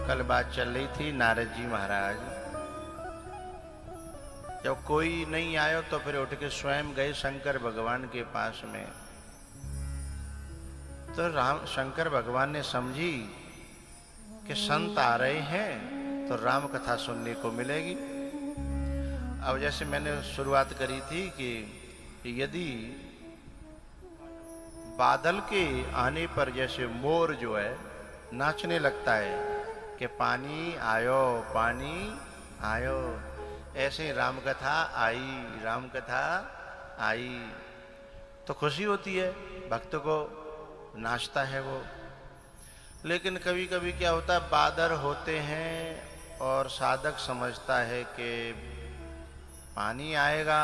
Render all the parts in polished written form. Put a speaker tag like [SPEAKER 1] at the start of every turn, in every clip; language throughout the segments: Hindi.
[SPEAKER 1] कल बात चल रही थी नारद जी महाराज जब कोई नहीं आयो तो फिर उठ के स्वयं गए शंकर भगवान के पास में। तो राम शंकर भगवान ने समझी कि संत आ रहे हैं तो राम कथा सुनने को मिलेगी। अब जैसे मैंने शुरुआत करी थी कि यदि बादल के आने पर जैसे मोर जो है नाचने लगता है कि पानी आयो, ऐसे राम कथा आई तो खुशी होती है, भक्त को नाचता है वो। लेकिन कभी कभी क्या होता है, बादल होते हैं और साधक समझता है कि पानी आएगा,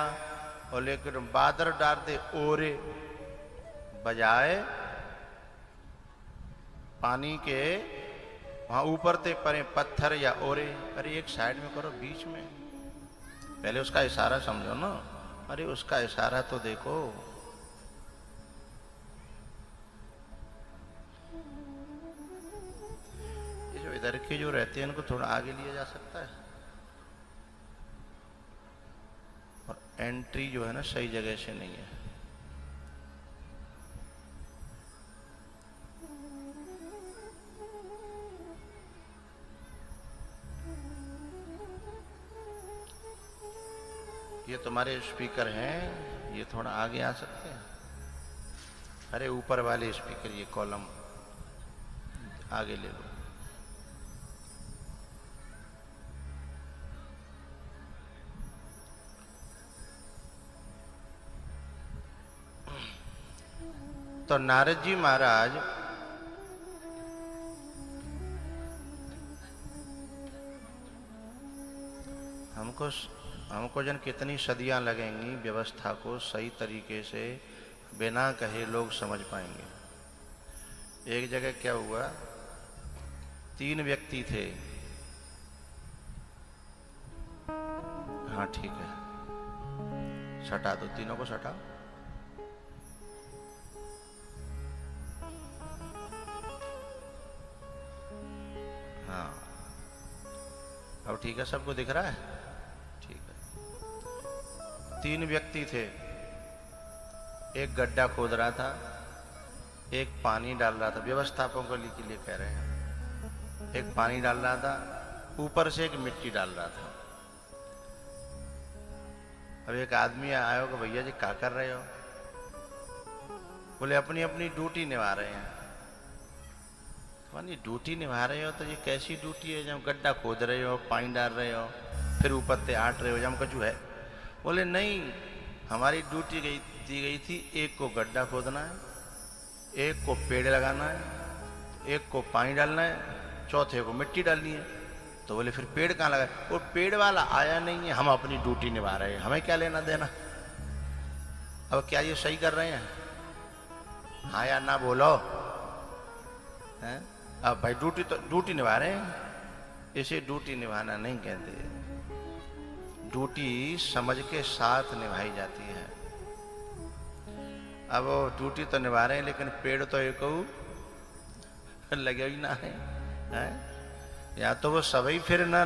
[SPEAKER 1] और लेकिन बादल डाल दे ओरे बजाए पानी के वहां ऊपर ते परे पत्थर या ओरे। अरे एक साइड में करो, बीच में पहले उसका इशारा समझो ना। अरे उसका इशारा तो देखो। ये जो इधर के जो रहते हैं इनको थोड़ा आगे लिया जा सकता है, और एंट्री जो है ना सही जगह से नहीं है। ये तुम्हारे स्पीकर हैं, ये थोड़ा आगे आ सकते हैं। अरे ऊपर वाले स्पीकर, ये कॉलम आगे ले लो। तो नारद जी महाराज हमको जन कितनी सदियां लगेंगी व्यवस्था को सही तरीके से बिना कहे लोग समझ पाएंगे। एक जगह क्या हुआ, 3 व्यक्ति थे। हाँ ठीक है, सटा दो, तीनों को सटाओ। हाँ अब ठीक है, सबको दिख रहा है। 3 व्यक्ति थे, एक गड्ढा खोद रहा था, एक पानी डाल रहा था। व्यवस्थापकों के लिए कह रहे हैं। एक पानी डाल रहा था, ऊपर से एक मिट्टी डाल रहा था। अब एक आदमी आया कि भैया जी क्या कर रहे हो? बोले अपनी अपनी ड्यूटी निभा रहे हैं। मानी ड्यूटी निभा रहे हो तो ये कैसी ड्यूटी है जब गड्ढा खोद रहे हो, पानी डाल रहे हो, फिर ऊपर से आट रहे हो, जब कचू है? बोले नहीं, हमारी ड्यूटी दी गई थी, एक को गड्ढा खोदना है, एक को पेड़ लगाना है, एक को पानी डालना है, चौथे को मिट्टी डालनी है। तो बोले फिर पेड़ कहाँ लगा? वो पेड़ वाला आया नहीं है, हम अपनी ड्यूटी निभा रहे हैं, हमें क्या लेना देना। अब क्या ये सही कर रहे हैं? हाँ या ना बोलो हैं? अब भाई ड्यूटी निभा रहे हैं, इसे ड्यूटी निभाना नहीं कहते। ड्यूटी समझ के साथ निभाई जाती है। अब वो ड्यूटी तो निभा रहे हैं, लेकिन पेड़ तो एक लगे ही ना है। या तो वो सभी फिर ना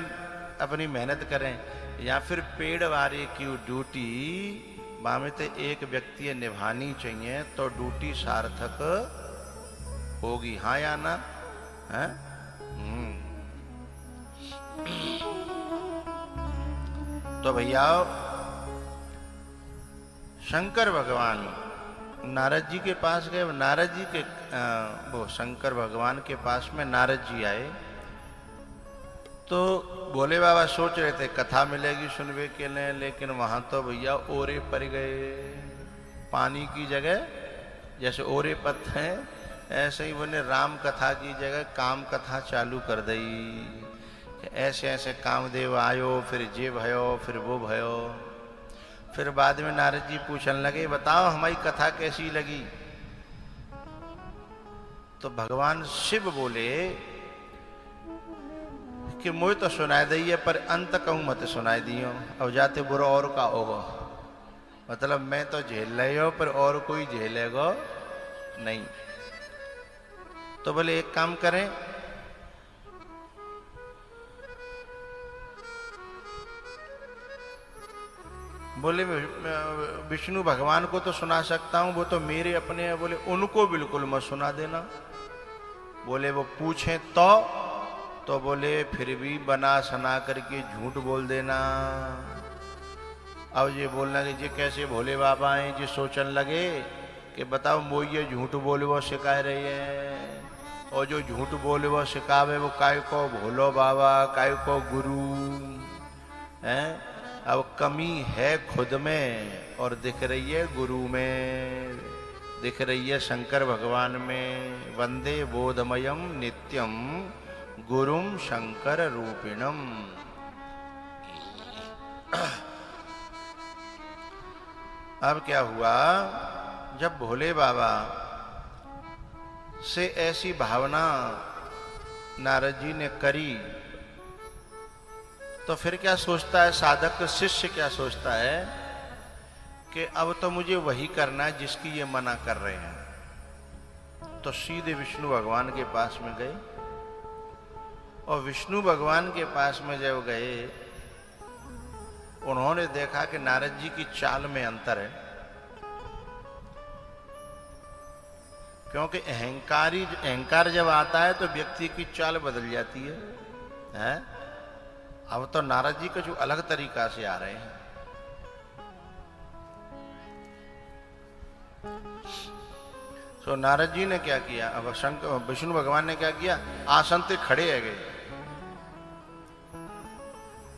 [SPEAKER 1] अपनी मेहनत करें, या फिर पेड़ वाले की ड्यूटी बामें एक व्यक्ति निभानी चाहिए तो ड्यूटी सार्थक होगी। हाँ या ना है? तो भैया शंकर भगवान नारद जी के पास गए। नारद जी के वो शंकर भगवान के पास में नारद जी आए तो भोले बाबा सोच रहे थे कथा मिलेगी सुनने के लिए, लेकिन वहां तो भैया ओरे पड़ गए। पानी की जगह जैसे ओरे पत्ते हैं, ऐसे ही उन्हें राम कथा की जगह काम कथा चालू कर दी। ऐसे ऐसे कामदेव आयो, फिर जे भयो, फिर वो भयो। फिर बाद में नारद जी पूछने लगे, बताओ हमारी कथा कैसी लगी? तो भगवान शिव बोले कि मुझे तो सुनाई दी है, पर अंत कहूं मत सुनाई दियो। अब जाते बुरा और का होगा, मतलब मैं तो झेल रही हो पर और कोई झेलेगा नहीं। तो बोले एक काम करें, बोले विष्णु भगवान को तो सुना सकता हूं, वो तो मेरे अपने हैं। बोले उनको बिल्कुल मत सुना देना। बोले वो पूछें तो बोले फिर भी बना सना करके झूठ बोल देना। अब ये बोलना कि ये कैसे भोले बाबा हैं, जी सोचने लगे कि बताओ वो ये झूठ बोले वो सिखा रही है, और जो झूठ बोले वो सिखावे वो काय को भोलो बाबा, काय को गुरु हैं। अब कमी है खुद में और दिख रही है गुरु में, दिख रही है शंकर भगवान में। वंदे बोधमयम नित्यम गुरुम शंकर रूपिणम। अब क्या हुआ, जब भोले बाबा से ऐसी भावना नारद जी ने करी, तो फिर क्या सोचता है साधक शिष्य, क्या सोचता है कि अब तो मुझे वही करना है जिसकी ये मना कर रहे हैं। तो सीधे विष्णु भगवान के पास में गए, और विष्णु भगवान के पास में जब गए, उन्होंने देखा कि नारद जी की चाल में अंतर है। क्योंकि अहंकार जब आता है तो व्यक्ति की चाल बदल जाती है? अब तो नारद जी कुछ अलग तरीका से आ रहे हैं। तो नारद जी ने क्या किया, अब विष्णु भगवान ने क्या किया, आसन से खड़े है गए।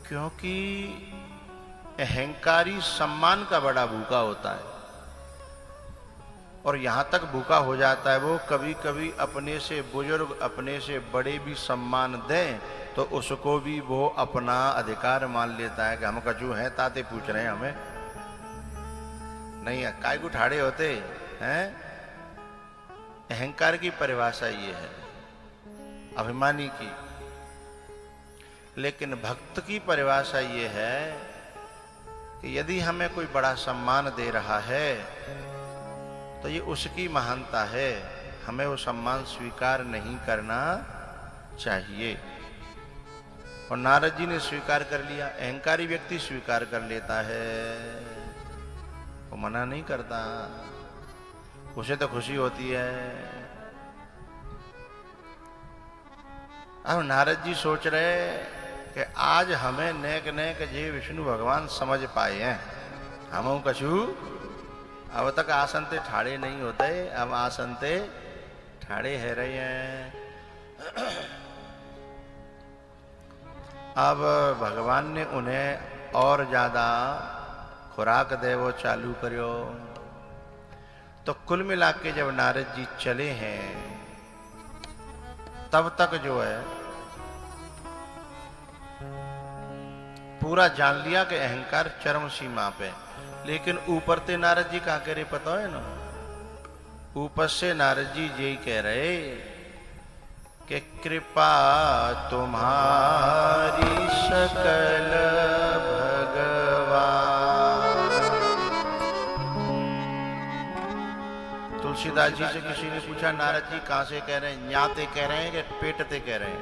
[SPEAKER 1] क्योंकि अहंकारी सम्मान का बड़ा भूखा होता है, और यहां तक भूखा हो जाता है वो, कभी कभी अपने से बुजुर्ग, अपने से बड़े भी सम्मान दें तो उसको भी वो अपना अधिकार मान लेता है कि हम कछु हैं, ताते पूछ रहे हैं हमें, नहीं काय को ठाड़े होते हैं। अहंकार की परिभाषा ये है, अभिमानी की। लेकिन भक्त की परिभाषा ये है कि यदि हमें कोई बड़ा सम्मान दे रहा है तो ये उसकी महानता है, हमें वो सम्मान स्वीकार नहीं करना चाहिए। और नारद जी ने स्वीकार कर लिया। अहंकारी व्यक्ति स्वीकार कर लेता है, वो मना नहीं करता, उसे तो खुशी होती है। अब नारद जी सोच रहे कि आज हमें नेक नेक जे विष्णु भगवान समझ पाए हैं, हम कछु अब तक आसन ते ठाड़े नहीं होते, अब आसन ते ठाड़े है रहे हैं। अब भगवान ने उन्हें और ज्यादा खुराक दे वो चालू करो। तो कुल मिला के जब नारद जी चले हैं, तब तक जो है पूरा जान लिया कि अहंकार चरम सीमा पे। लेकिन ऊपर से नारद जी कहा कह रहे पता है ना, ऊपर से नारद जी यही कह रहे कि कृपा तुम्हारी सकल भगवान। तुलसीदास जी से किसी ने पूछा नारद जी कहां से कह रहे हैं, न्याते कह रहे हैं कि पेटते कह रहे हैं?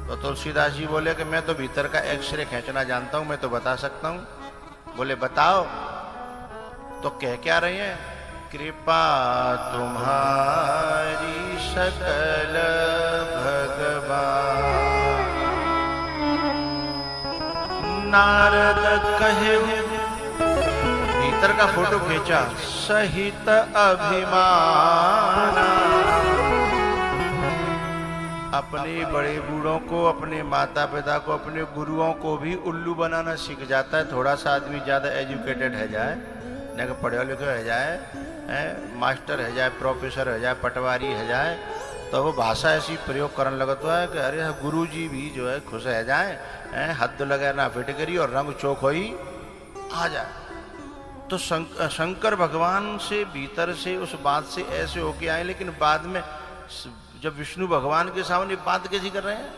[SPEAKER 1] तो तुलसीदास जी बोले कि मैं तो भीतर का एक्सरे खींचना जानता हूं, मैं तो बता सकता हूं। बोले बताओ। तो कह क्या रहे हैं, कृपा तुम्हारी सकल भगवान। नारद कहे, भीतर का फोटो खींचा, सहित अभिमान। अपने बड़े बूढ़ों को, अपने माता पिता को, अपने गुरुओं को भी उल्लू बनाना सीख जाता है। थोड़ा सा आदमी ज्यादा एजुकेटेड है जाए, नहीं पढ़े लिखे है जाए, मास्टर है जाए, प्रोफेसर है जाए, पटवारी है जाए, तो वो भाषा ऐसी प्रयोग करने लगता है कि अरे गुरुजी भी जो है खुश है जाए, हद लगाना फिटकरी और रंग चौखोई आ जाए। तो शंकर भगवान से भीतर से उस बात से ऐसे होके आए, लेकिन बाद में जब विष्णु भगवान के सामने बात कैसी कर रहे हैं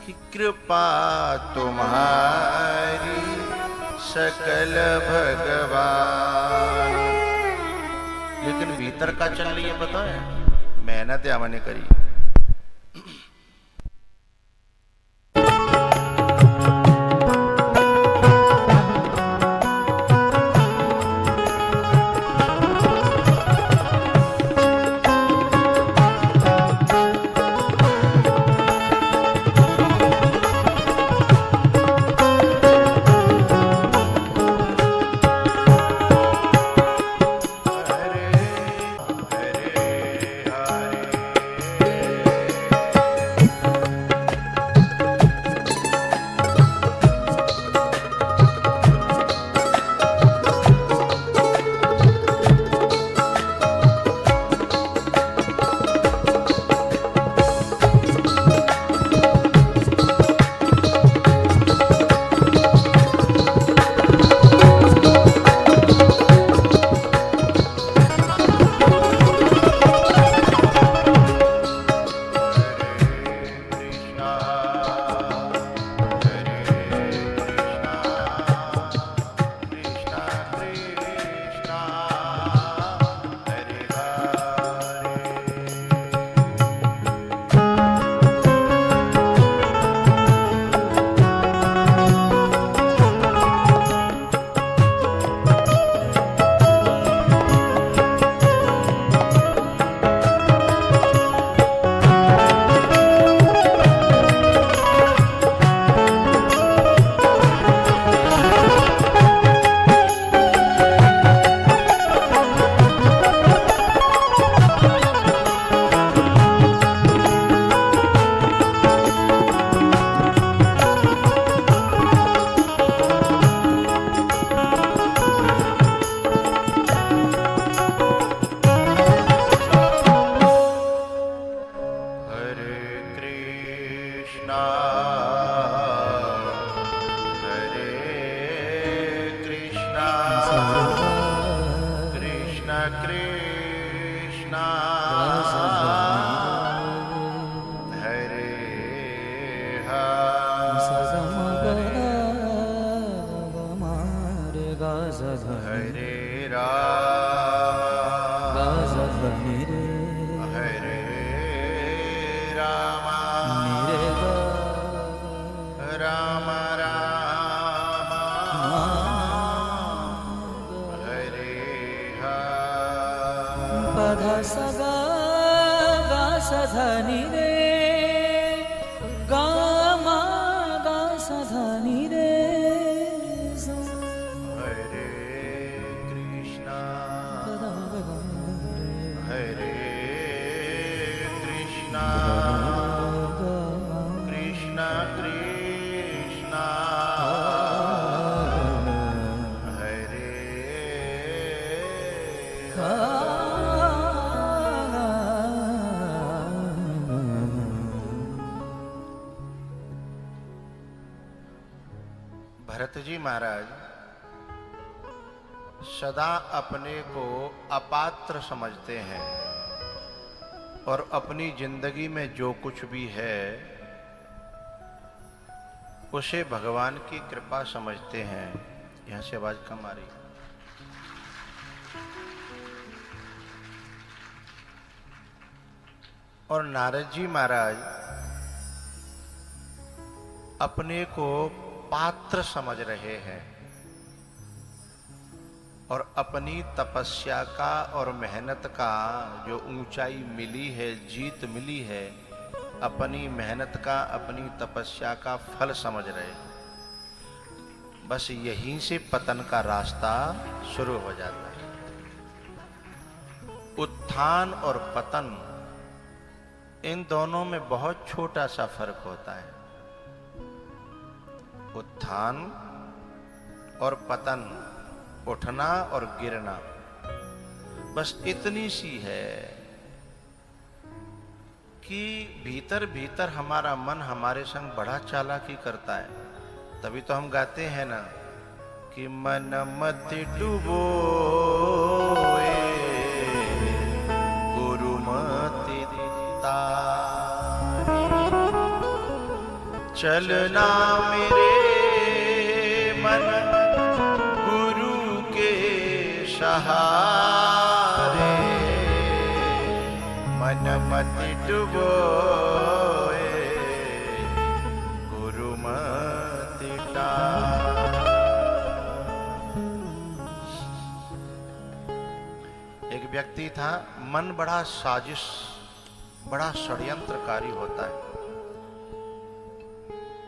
[SPEAKER 1] कि कृपा तुम्हारी सकल भगवान। लेकिन भीतर का चल रही है पता है, मेहनत हमने करी। कृष्णा हरे कृष्णा कृष्ण कृष्णा हरे हरे राम हरे राम राम राम हरे
[SPEAKER 2] पध सगा गा सधनि रे गा मा गा सधनि रे
[SPEAKER 1] हरे कृष्णा हरे कृष्णा कृष्ण कृष्णा हरे भरत जी महाराज सदा अपने को अपात्र समझते हैं और अपनी जिंदगी में जो कुछ भी है उसे भगवान की कृपा समझते हैं। यहां से आवाज कम आ रही है। और नारद जी महाराज अपने को पात्र समझ रहे हैं और अपनी तपस्या का और मेहनत का जो ऊंचाई मिली है, जीत मिली है, अपनी मेहनत का, अपनी तपस्या का फल समझ रहे। बस यहीं से पतन का रास्ता शुरू हो जाता है। उत्थान और पतन, इन दोनों में बहुत छोटा सा फर्क होता है। उत्थान और पतन, उठना और गिरना, बस इतनी सी है कि भीतर भीतर हमारा मन हमारे संग बड़ा चालाकी करता है। तभी तो हम गाते हैं ना कि मन मत डुबोए गुरु मति तारी, चलना मेरे मन गुरु के सहारे, मन मत डुबोए गुरु मति तारी। एक व्यक्ति था, मन बड़ा साजिश, बड़ा षड्यंत्रकारी होता है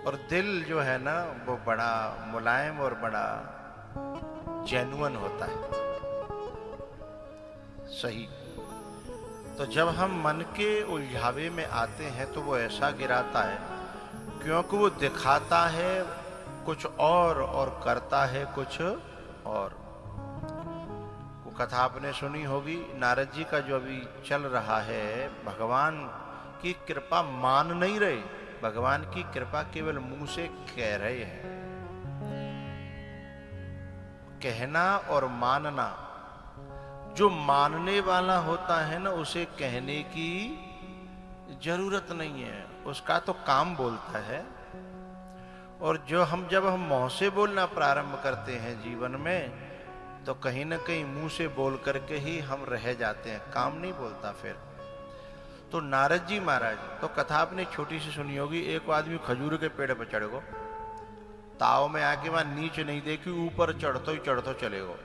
[SPEAKER 1] और दिल जो है ना वो बड़ा मुलायम और बड़ा जेन्युइन होता है, सही। तो जब हम मन के उलझावे में आते हैं तो वो ऐसा गिराता है क्योंकि वो दिखाता है कुछ और करता है कुछ और। वो कथा आपने सुनी होगी, नारद जी का जो अभी चल रहा है, भगवान की कृपा मान नहीं रहे, भगवान की कृपा केवल मुंह से कह रहे हैं। कहना और मानना, जो मानने वाला होता है ना उसे कहने की जरूरत नहीं है, उसका तो काम बोलता है। और जब हम मुंह से बोलना प्रारंभ करते हैं जीवन में, तो कहीं ना कहीं मुंह से बोल करके ही हम रह जाते हैं, काम नहीं बोलता फिर। तो नारद जी महाराज, तो कथा आपने छोटी सी सुनी होगी, एक आदमी खजूर के पेड़ पर चढ़ गो, ताव में आके वहां नीचे नहीं देखी, ऊपर चढ़तो चलेगो।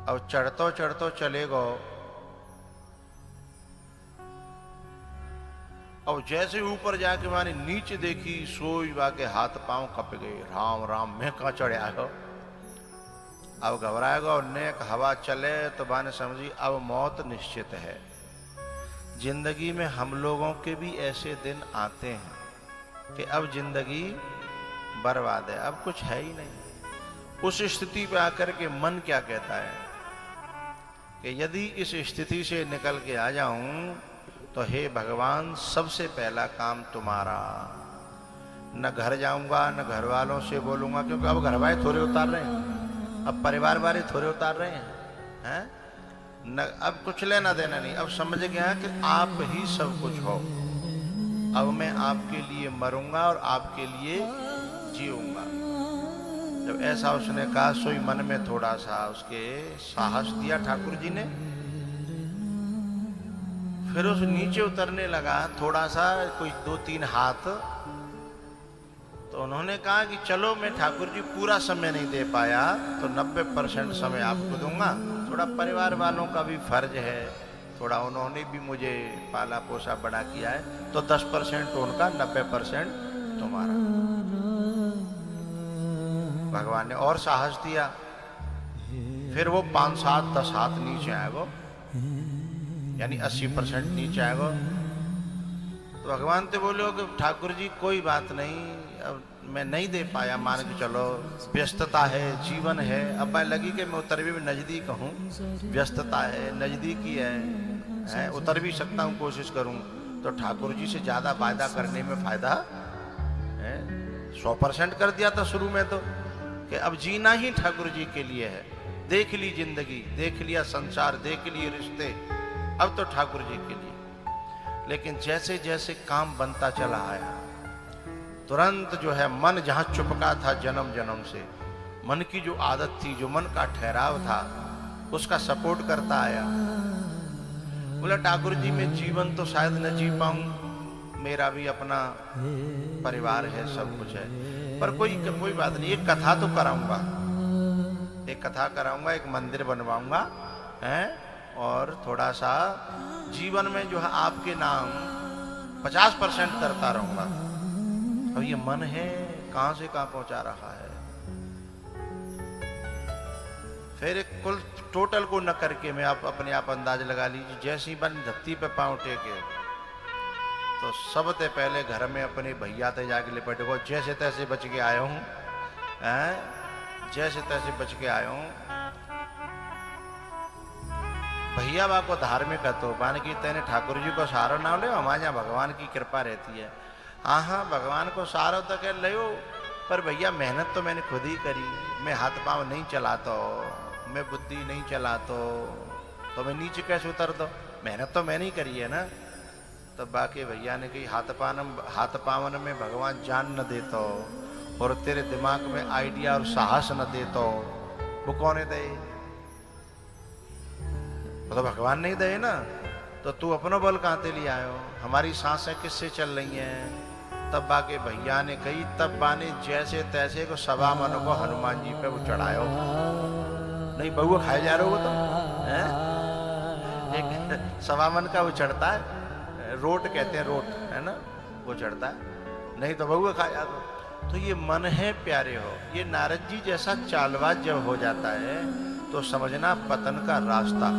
[SPEAKER 1] अब चढ़तो चलेगो, अब जैसे ऊपर जाके माने नीचे देखी, सोई के हाथ पांव कप गए, राम राम मैं कहां चढ़े आयो। अब घबराएगा और नेक हवा चले तो बाने समझी अब मौत निश्चित है। जिंदगी में हम लोगों के भी ऐसे दिन आते हैं कि अब जिंदगी बर्बाद है, अब कुछ है ही नहीं। उस स्थिति पे आकर के मन क्या कहता है कि यदि इस स्थिति से निकल के आ जाऊं तो हे भगवान सबसे पहला काम तुम्हारा, न घर जाऊंगा न घर वालों से बोलूंगा, क्योंकि अब घर वाले थोड़े उतार रहे हैं, अब परिवार वाले थोड़े उतार रहे हैं, न अब कुछ लेना देना नहीं। अब समझ गया कि आप ही सब कुछ हो, अब मैं आपके लिए मरूंगा और आपके लिए जीऊंगा। जब ऐसा उसने कहा, सोई मन में थोड़ा सा उसके साहस दिया ठाकुर जी ने। फिर उस नीचे उतरने लगा थोड़ा सा, कोई 2-3 हाथ। तो उन्होंने कहा कि चलो, मैं ठाकुर जी पूरा समय नहीं दे पाया तो 90% समय आपको दूंगा, थोड़ा परिवार वालों का भी फर्ज है, थोड़ा उन्होंने भी मुझे पाला पोसा बड़ा किया है, तो 10% उनका, 90% तुम्हारा। भगवान ने और साहस दिया। फिर वो 5-7-10 हाथ नीचे आएगा, यानी 80% नीचे आएगा। तो भगवान तो बोले कि ठाकुर जी कोई बात नहीं, अब मैं नहीं दे पाया, मान के चलो, व्यस्तता है, जीवन है। अब मैं लगी कि मैं उतर भी नजदीक हूँ, व्यस्तता है, नजदीकी है, उतर भी सकता हूँ, कोशिश करूँ तो ठाकुर जी से ज्यादा वायदा करने में फायदा है। 100% कर दिया था शुरू में तो, कि अब जीना ही ठाकुर जी के लिए है। देख ली जिंदगी, देख लिया संसार, देख लिए रिश्ते, अब तो ठाकुर जी के लिए। लेकिन जैसे जैसे काम बनता चला आया, तुरंत जो है मन जहां चुपका था जन्म जन्म से, मन की जो आदत थी, जो मन का ठहराव था, उसका सपोर्ट करता आया। बोला ठाकुर जी मैं जीवन तो शायद न जी पाऊं, मेरा भी अपना परिवार है, सब कुछ है, पर कोई बात नहीं, एक कथा तो कराऊंगा, एक कथा कराऊंगा, एक मंदिर बनवाऊंगा, हैं, और थोड़ा सा जीवन में जो है आपके नाम 50% करता रहूंगा। अब ये मन है कहां से कहां पहुंचा रहा है। फिर एक कुल टोटल को न करके मैं आप अपने आप अंदाज लगा लीजिए, जैसी बन धरती पे पांव टेके तो सबसे पहले घर में अपने भैया ते जाके लिपट गो, जैसे तैसे बच के आया हूं, जैसे तैसे बच के आया हूं। भैया बा को धार्मिक तो मान की तेने ठाकुर जी को सहारा ना ले, हमारे यहाँ भगवान की कृपा रहती है। हाँ भगवान को सहारा तो कह लो, पर भैया मेहनत तो मैंने खुद ही करी, मैं हाथ पांव नहीं चलाता, मैं बुद्धि नहीं चलाता, तो मैं नीचे कैसे उतर दो, मेहनत तो मैंने ही करी है ना। तब बाकी भैया ने कही हाथ पावन में भगवान जान न देता, और तेरे दिमाग में आइडिया और साहस न देता, वो कौन है दे, तो भगवान नहीं दे ना, तो तू अपना बल कहां ते ले आयो, हमारी सांसें किससे चल रही हैं। तब बाके भैया ने कही, तब बाने जैसे तैसे को सवा मन को हनुमान जी पे वो चढ़ायो, नहीं बहुआ खाए जा रहे हो तो है? एक सवा मन का वो चढ़ता है, रोट कहते हैं, रोट है ना, वो चढ़ता है, नहीं तो बहुआ खाया तो ये मन है प्यारे हो। ये नारद जी जैसा चालबाज जब हो जाता है तो समझना पतन का रास्ता।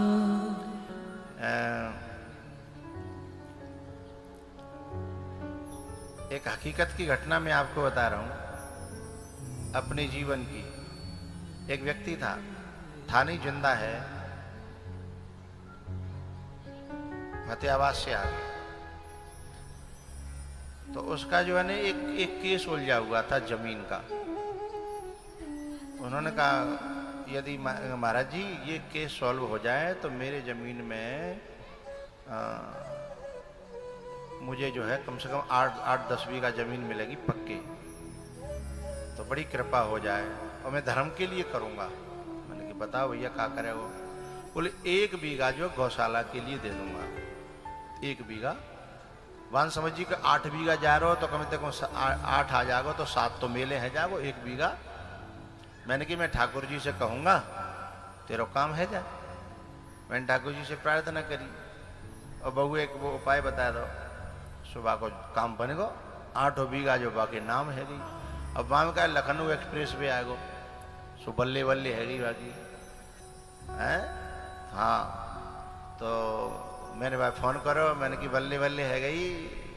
[SPEAKER 1] एक हकीकत की घटना मैं आपको बता रहा हूं अपने जीवन की। एक व्यक्ति था नहीं जिंदा है, फतेहाबाद से आ गया, तो उसका जो है ना एक केस उलझा हुआ था जमीन का। उन्होंने कहा यदि महाराज जी ये केस सॉल्व हो जाए तो मेरे जमीन में मुझे जो है कम से कम 8-10 बीघा जमीन मिलेगी पक्की, तो बड़ी कृपा हो जाए, और मैं धर्म के लिए करूंगा। मैंने कि बताओ भैया क्या करे वो। बोले 1 बीघा जो गौशाला के लिए दे दूंगा, 1 बीघा। वन समझ जी का 8 बीघा जा रहा हो तो कम से कम 8 आ जाएगा, तो 7 तो मेले है जाओ, 1 बीघा। मैंने कि मैं ठाकुर जी से कहूंगा तेरा काम है जाए। मैंने ठाकुर जी से प्रार्थना करी, और बहू एक वो उपाय बता दो, सुबह को काम बनेगा, 8 बीघा जो बाकी नाम है गई। अब वहां का लखनऊ एक्सप्रेस भी आएगा, सो बल्ले बल्ले है गई बाकी है। हाँ तो मैंने भाई फोन करो, मैंने कि बल्ले बल्ले है गई,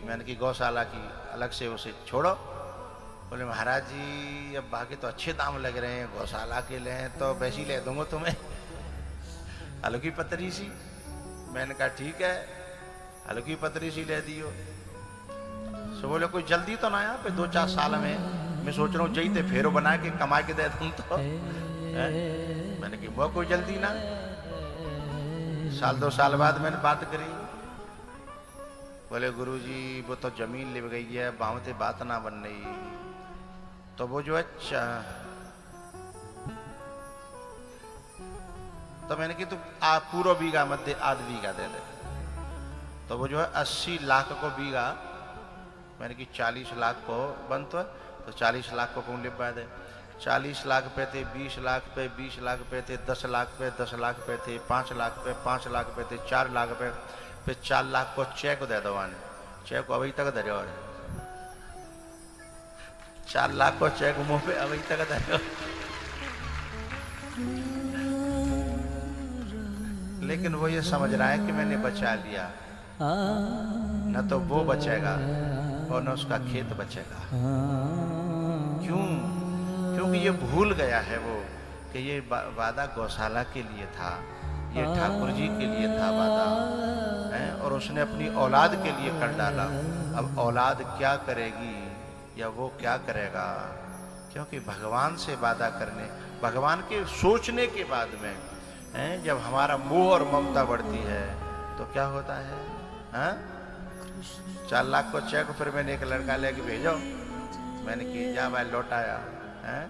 [SPEAKER 1] मैंने कि गौशाला की अलग से उसे छोड़ो। बोले महाराज जी अब बाकी तो अच्छे दाम लग रहे हैं, गौशाला के ले तो वैसे ही ले दूंगा तुम्हें, अलग ही पतरी सी। मैंने कहा ठीक है। हल्की पतरी सी ले दियो। सो बोले कोई जल्दी तो ना है पे 2-4 साल में मैं सोच रहा हूँ जईते फेरो बना के कमा के दे दूँ तो मैंने कि वो कोई जल्दी ना। 1-2 साल बाद मैंने बात करी, बोले गुरुजी वो तो जमीन ले गई है, बावते बात ना बन रही। तो वो जो है तो मैंने कि तू पूरा बीघा मत दे, आध बीघा दे दे। तो वो जो है 80 लाख को बीघा, मैंने कि 40 लाख को बनता है तो 40 लाख को कौन लिपा दे। 40 लाख पे थे, 20 लाख पे, 20 लाख पे थे, 10 लाख पे, 10 लाख पे थे, 5 लाख पे, 5 लाख पे थे, 4 लाख पे, फिर 4 लाख को चेक दे दो। चेक अभी तक धरे और 4 लाख को चेक मुंह पे अभी तक धरे। लेकिन वो ये समझ रहा है कि मैंने बचा लिया, न तो वो बचेगा और न उसका खेत बचेगा। क्यों? क्योंकि ये भूल गया है वो कि ये वादा गौशाला के लिए था, ये ठाकुर जी के लिए था वादा है, और उसने अपनी औलाद के लिए कर डाला। अब औलाद क्या करेगी या वो क्या करेगा? क्योंकि भगवान से वादा करने, भगवान के सोचने के बाद में जब हमारा मोह और ममता बढ़ती है तो क्या होता है? 4 लाख को चेक फिर मैंने एक लड़का लेके भेजो, मैंने कि जा भाई लौटाया है,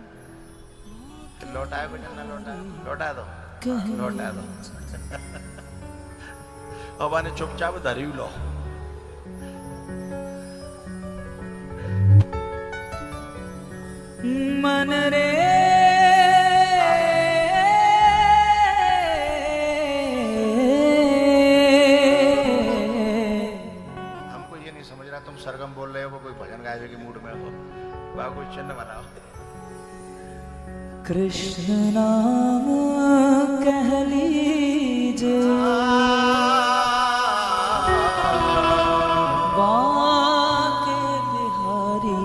[SPEAKER 1] लौटाया कुछ ना लौटाया, लौटा दो, लौटा दो। और मैंने चुपचाप धरी लो।
[SPEAKER 2] मन रे
[SPEAKER 1] तुम सरगम बोल रहे हो, कोई भजन गाए के मूड में हो, वह कोई चिन्ह बनाओ।
[SPEAKER 2] कृष्ण नाम कह लीजे, बाके बिहारी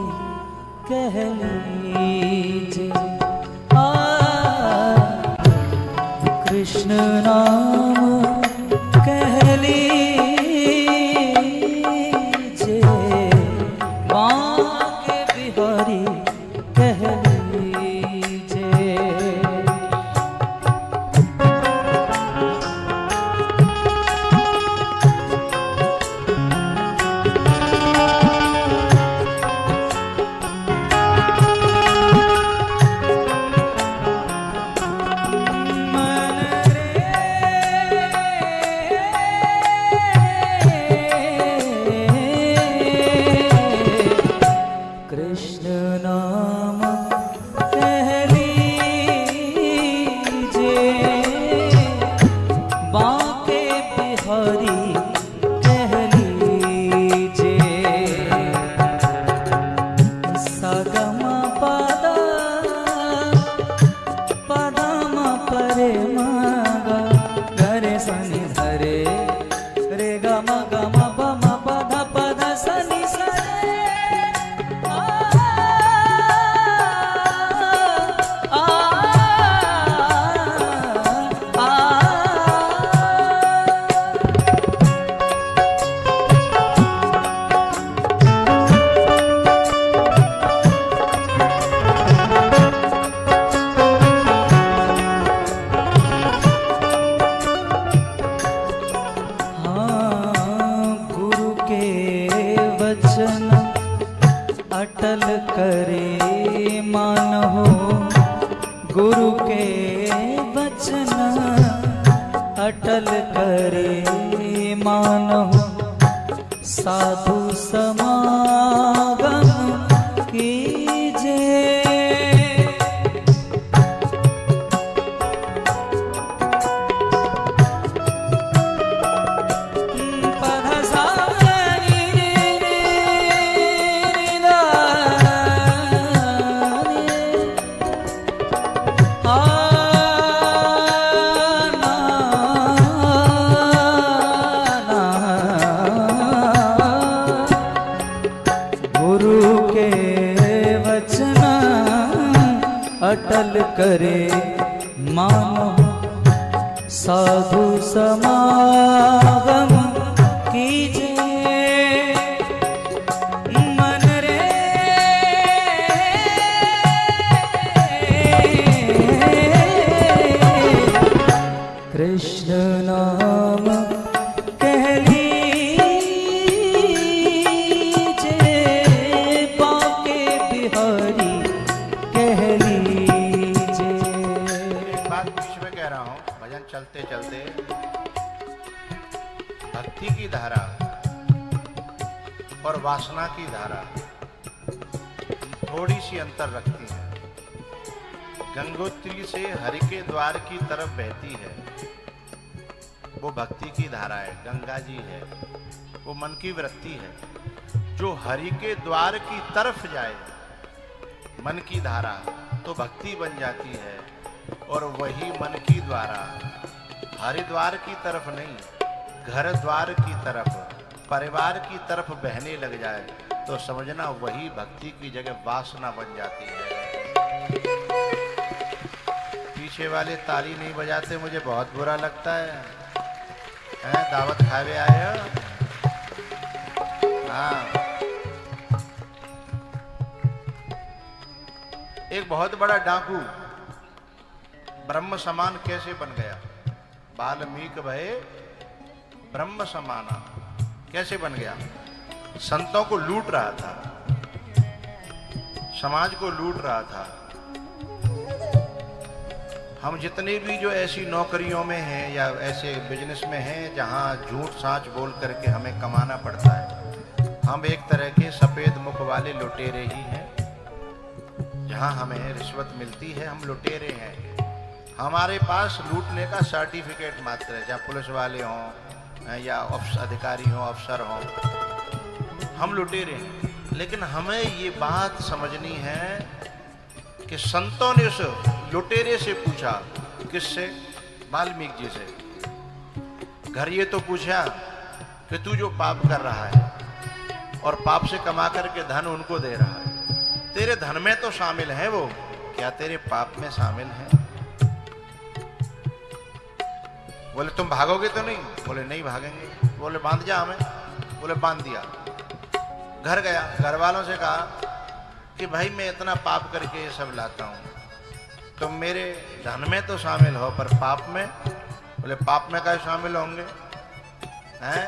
[SPEAKER 2] कह लीजे। कृष्ण नाम कह लीजे, बाके बिहारी कह लीजे। अटल करे मान हो, गुरु के वचन अटल करे मान हो। साधु समागम कीजे, अटल करे मानो, साधु समागम कीजे।
[SPEAKER 1] और वासना की धारा थोड़ी सी अंतर रखती है। गंगोत्री से हरि के द्वार की तरफ बहती है, वो भक्ति की धारा है, गंगा जी है, वो मन की वृत्ति है। जो हरि के द्वार की तरफ जाए मन की धारा तो भक्ति बन जाती है, और वही मन की द्वारा हरिद्वार की तरफ नहीं, घर द्वार की तरफ, परिवार की तरफ बहने लग जाए तो समझना वही भक्ति की जगह वासना बन जाती है। पीछे वाले ताली नहीं बजाते, मुझे बहुत बुरा लगता है। दावत खावे आए हो? हाँ। एक बहुत बड़ा डाकू ब्रह्म समान कैसे बन गया? वाल्मीकि भये ब्रह्म समाना, कैसे बन गया? संतों को लूट रहा था, समाज को लूट रहा था। हम जितने भी जो ऐसी नौकरियों में हैं या ऐसे बिजनेस में हैं जहां झूठ साच बोल करके हमें कमाना पड़ता है, हम एक तरह के सफेद मुख वाले लुटेरे ही हैं। जहां हमें रिश्वत मिलती है हम लुटेरे हैं। हमारे पास लूटने का सर्टिफिकेट मात्र है, चाहे पुलिस वाले हों या अधिकारी हों, अफसर हों, हम लुटेरे हैं। लेकिन हमें ये बात समझनी है कि संतों ने उस लुटेरे से पूछा, किससे? वाल्मीकि जी से। घर ये तो पूछा कि तू जो पाप कर रहा है और पाप से कमा करके धन उनको दे रहा है, तेरे धन में तो शामिल है वो, क्या तेरे पाप में शामिल है? बोले तुम भागोगे तो नहीं? बोले नहीं भागेंगे। बोले बांध जा हमें। बोले बांध दिया। घर गया, घर वालों से कहा कि भाई मैं इतना पाप करके ये सब लाता हूं, तुम मेरे धन में तो शामिल हो पर पाप में? बोले पाप में क्या शामिल होंगे हैं?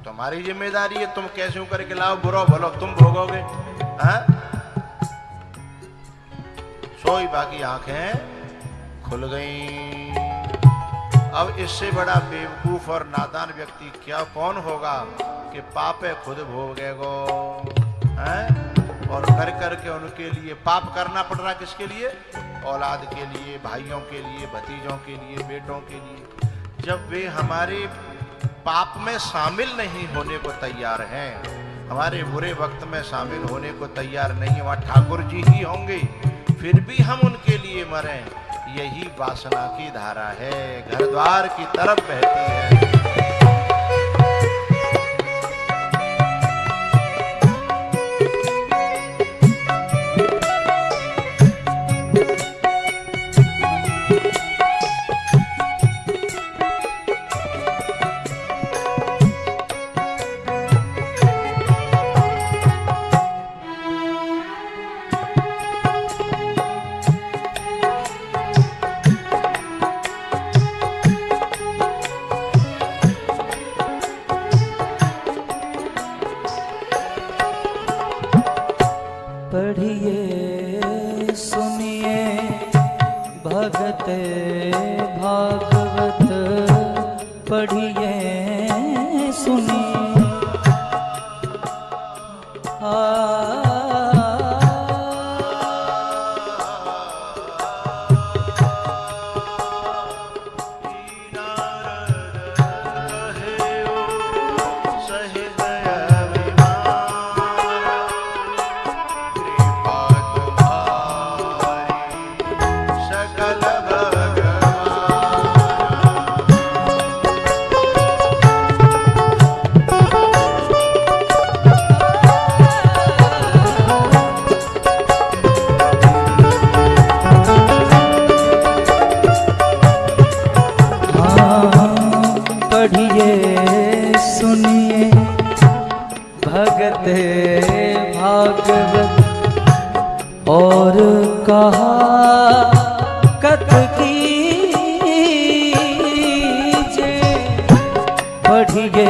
[SPEAKER 1] तुम्हारी जिम्मेदारी है, तुम कैसे करके लाओ, बुरो भलो तुम भोगोगे हैं? सोई बाकी आंखें खुल गई। अब इससे बड़ा बेवकूफ और नादान व्यक्ति क्या कौन होगा कि पाप है खुद भोगेगो हैं? और कर करके उनके लिए पाप करना पड़ रहा, किसके लिए? औलाद के लिए, भाइयों के लिए, भतीजों के लिए, बेटों के लिए। जब वे हमारे पाप में शामिल नहीं होने को तैयार हैं, हमारे बुरे वक्त में शामिल होने को तैयार नहीं है, वहाँ ठाकुर जी ही होंगे, फिर भी हम उनके लिए मरें, यही वासना की धारा है, घर द्वार की तरफ बहती है।
[SPEAKER 2] पढ़िए सुनिए भगत भागवत, पढ़िए सुनिए भगत भागवत और कहा कथ कीजे, पढ़िए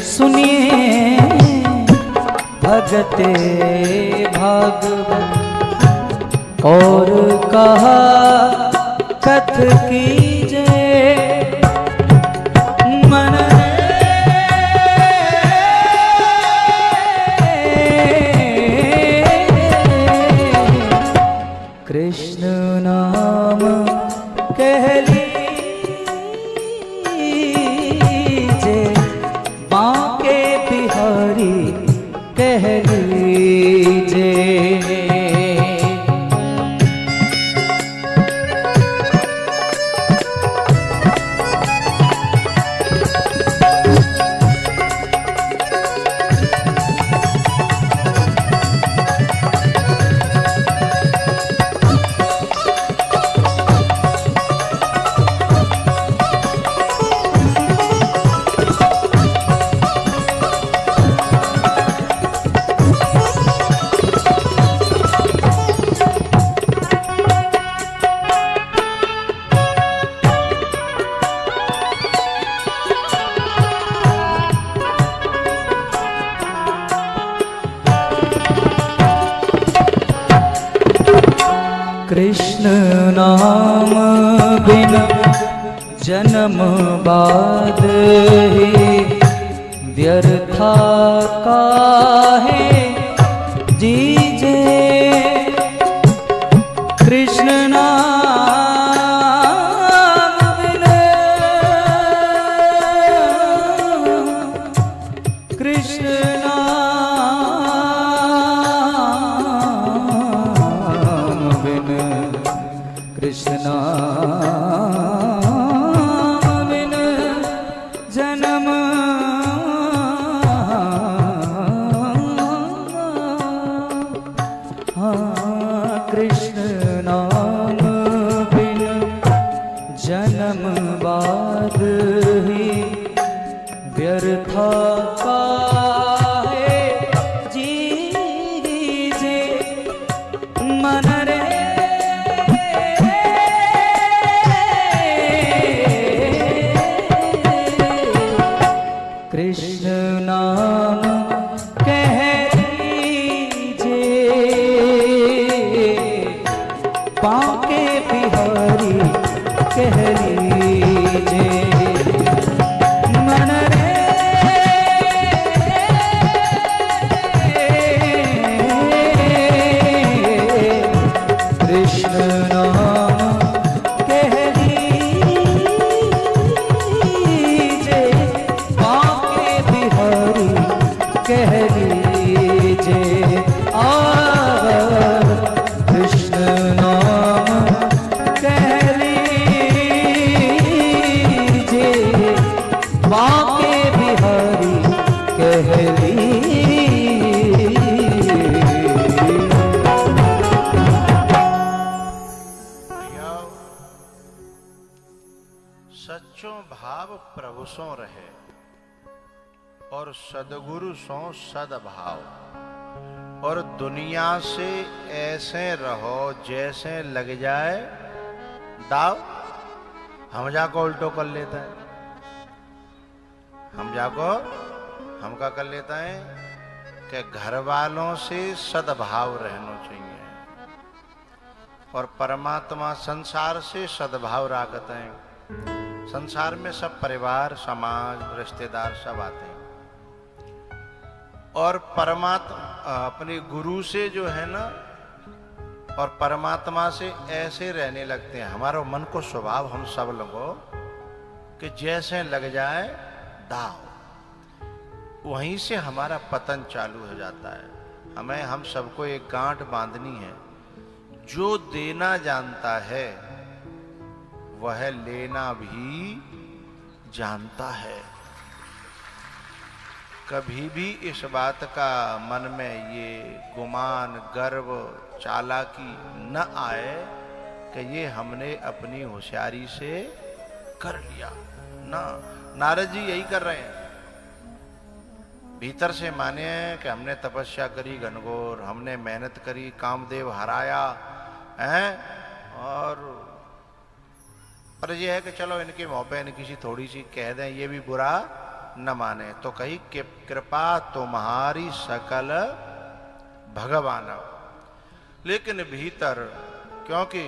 [SPEAKER 2] सुनिए भगत भागवत और कहा कथ कीजे। मन कह लीजिए। कृष्ण नाम बिन जन्म बाद ही व्यर्था काहे जीजे। कृष्ण नाम बिन, कृष्ण कृष्ण नाम बिन जन्म कृष्ण नाम बिन जन्म बाद ही व्यर्था काहे जीजे। मन रे कृष्ण नाम कह लीजिए, पाँव के बिहारी कह लीजिए। मन रे कृष्ण नाम कह लीजिए, कह लीजिए। कृष्ण नाम कह लीजिए, बाके बिहारी कह लीजिए।
[SPEAKER 1] सच्चो भाव प्रभु सो रहे और सदगुरु सो सदभाव, और दुनिया से ऐसे रहो जैसे लग जाए दाव। हम जाको उल्टो कर लेता है, हम जाको हम का कर लेता है कि घर वालों से सद्भाव रहना चाहिए, और परमात्मा संसार से सद्भाव रखते हैं। संसार में सब परिवार, समाज, रिश्तेदार सब आते हैं, और परमात्मा अपने गुरु से जो है ना, और परमात्मा से ऐसे रहने लगते हैं। हमारा मन को स्वभाव हम सब लोगों कि जैसे लग जाए दाव, वहीं से हमारा पतन चालू हो जाता है। हम सबको एक गांठ बांधनी है, जो देना जानता है वह लेना भी जानता है। कभी भी इस बात का मन में ये गुमान, गर्व, चालाकी न आए कि ये हमने अपनी होशियारी से कर लिया ना। नारद जी यही कर रहे हैं, भीतर से माने कि हमने तपस्या करी घनघोर, हमने मेहनत करी, कामदेव हराया है, और पर यह है कि चलो इनके मुंह पे इनकी सी थोड़ी सी कह दें, ये भी बुरा न माने। तो कही कि कृपा तुम्हारी सकल भगवान, लेकिन भीतर क्योंकि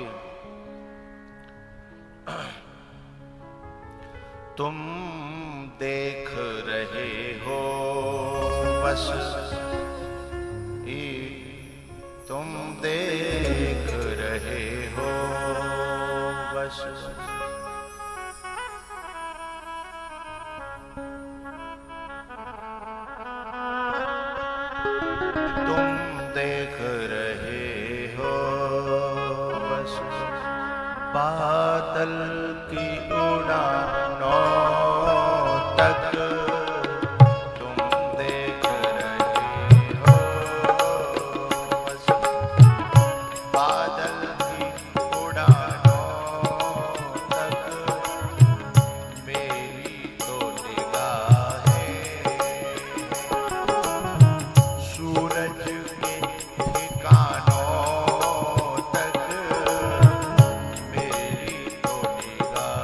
[SPEAKER 1] तुम देख रहे हो बस, तुम देख रहे हो बस, तुम देख रहे हो बस बादल की उड़ानों तक, तुम देख रहे हो बस बादल की उड़ानों तक, मेरी तो निगाहें सूरज के ठिकानों तक, मेरी तो निगाहें।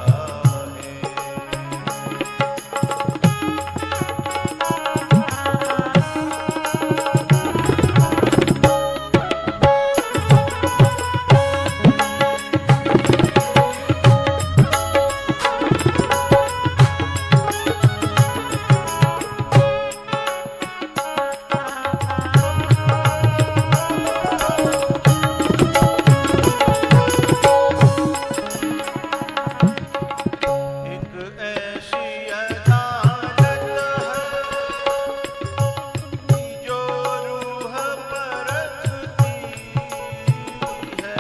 [SPEAKER 1] एक ऐसी अदालत है जो रूह परखती है,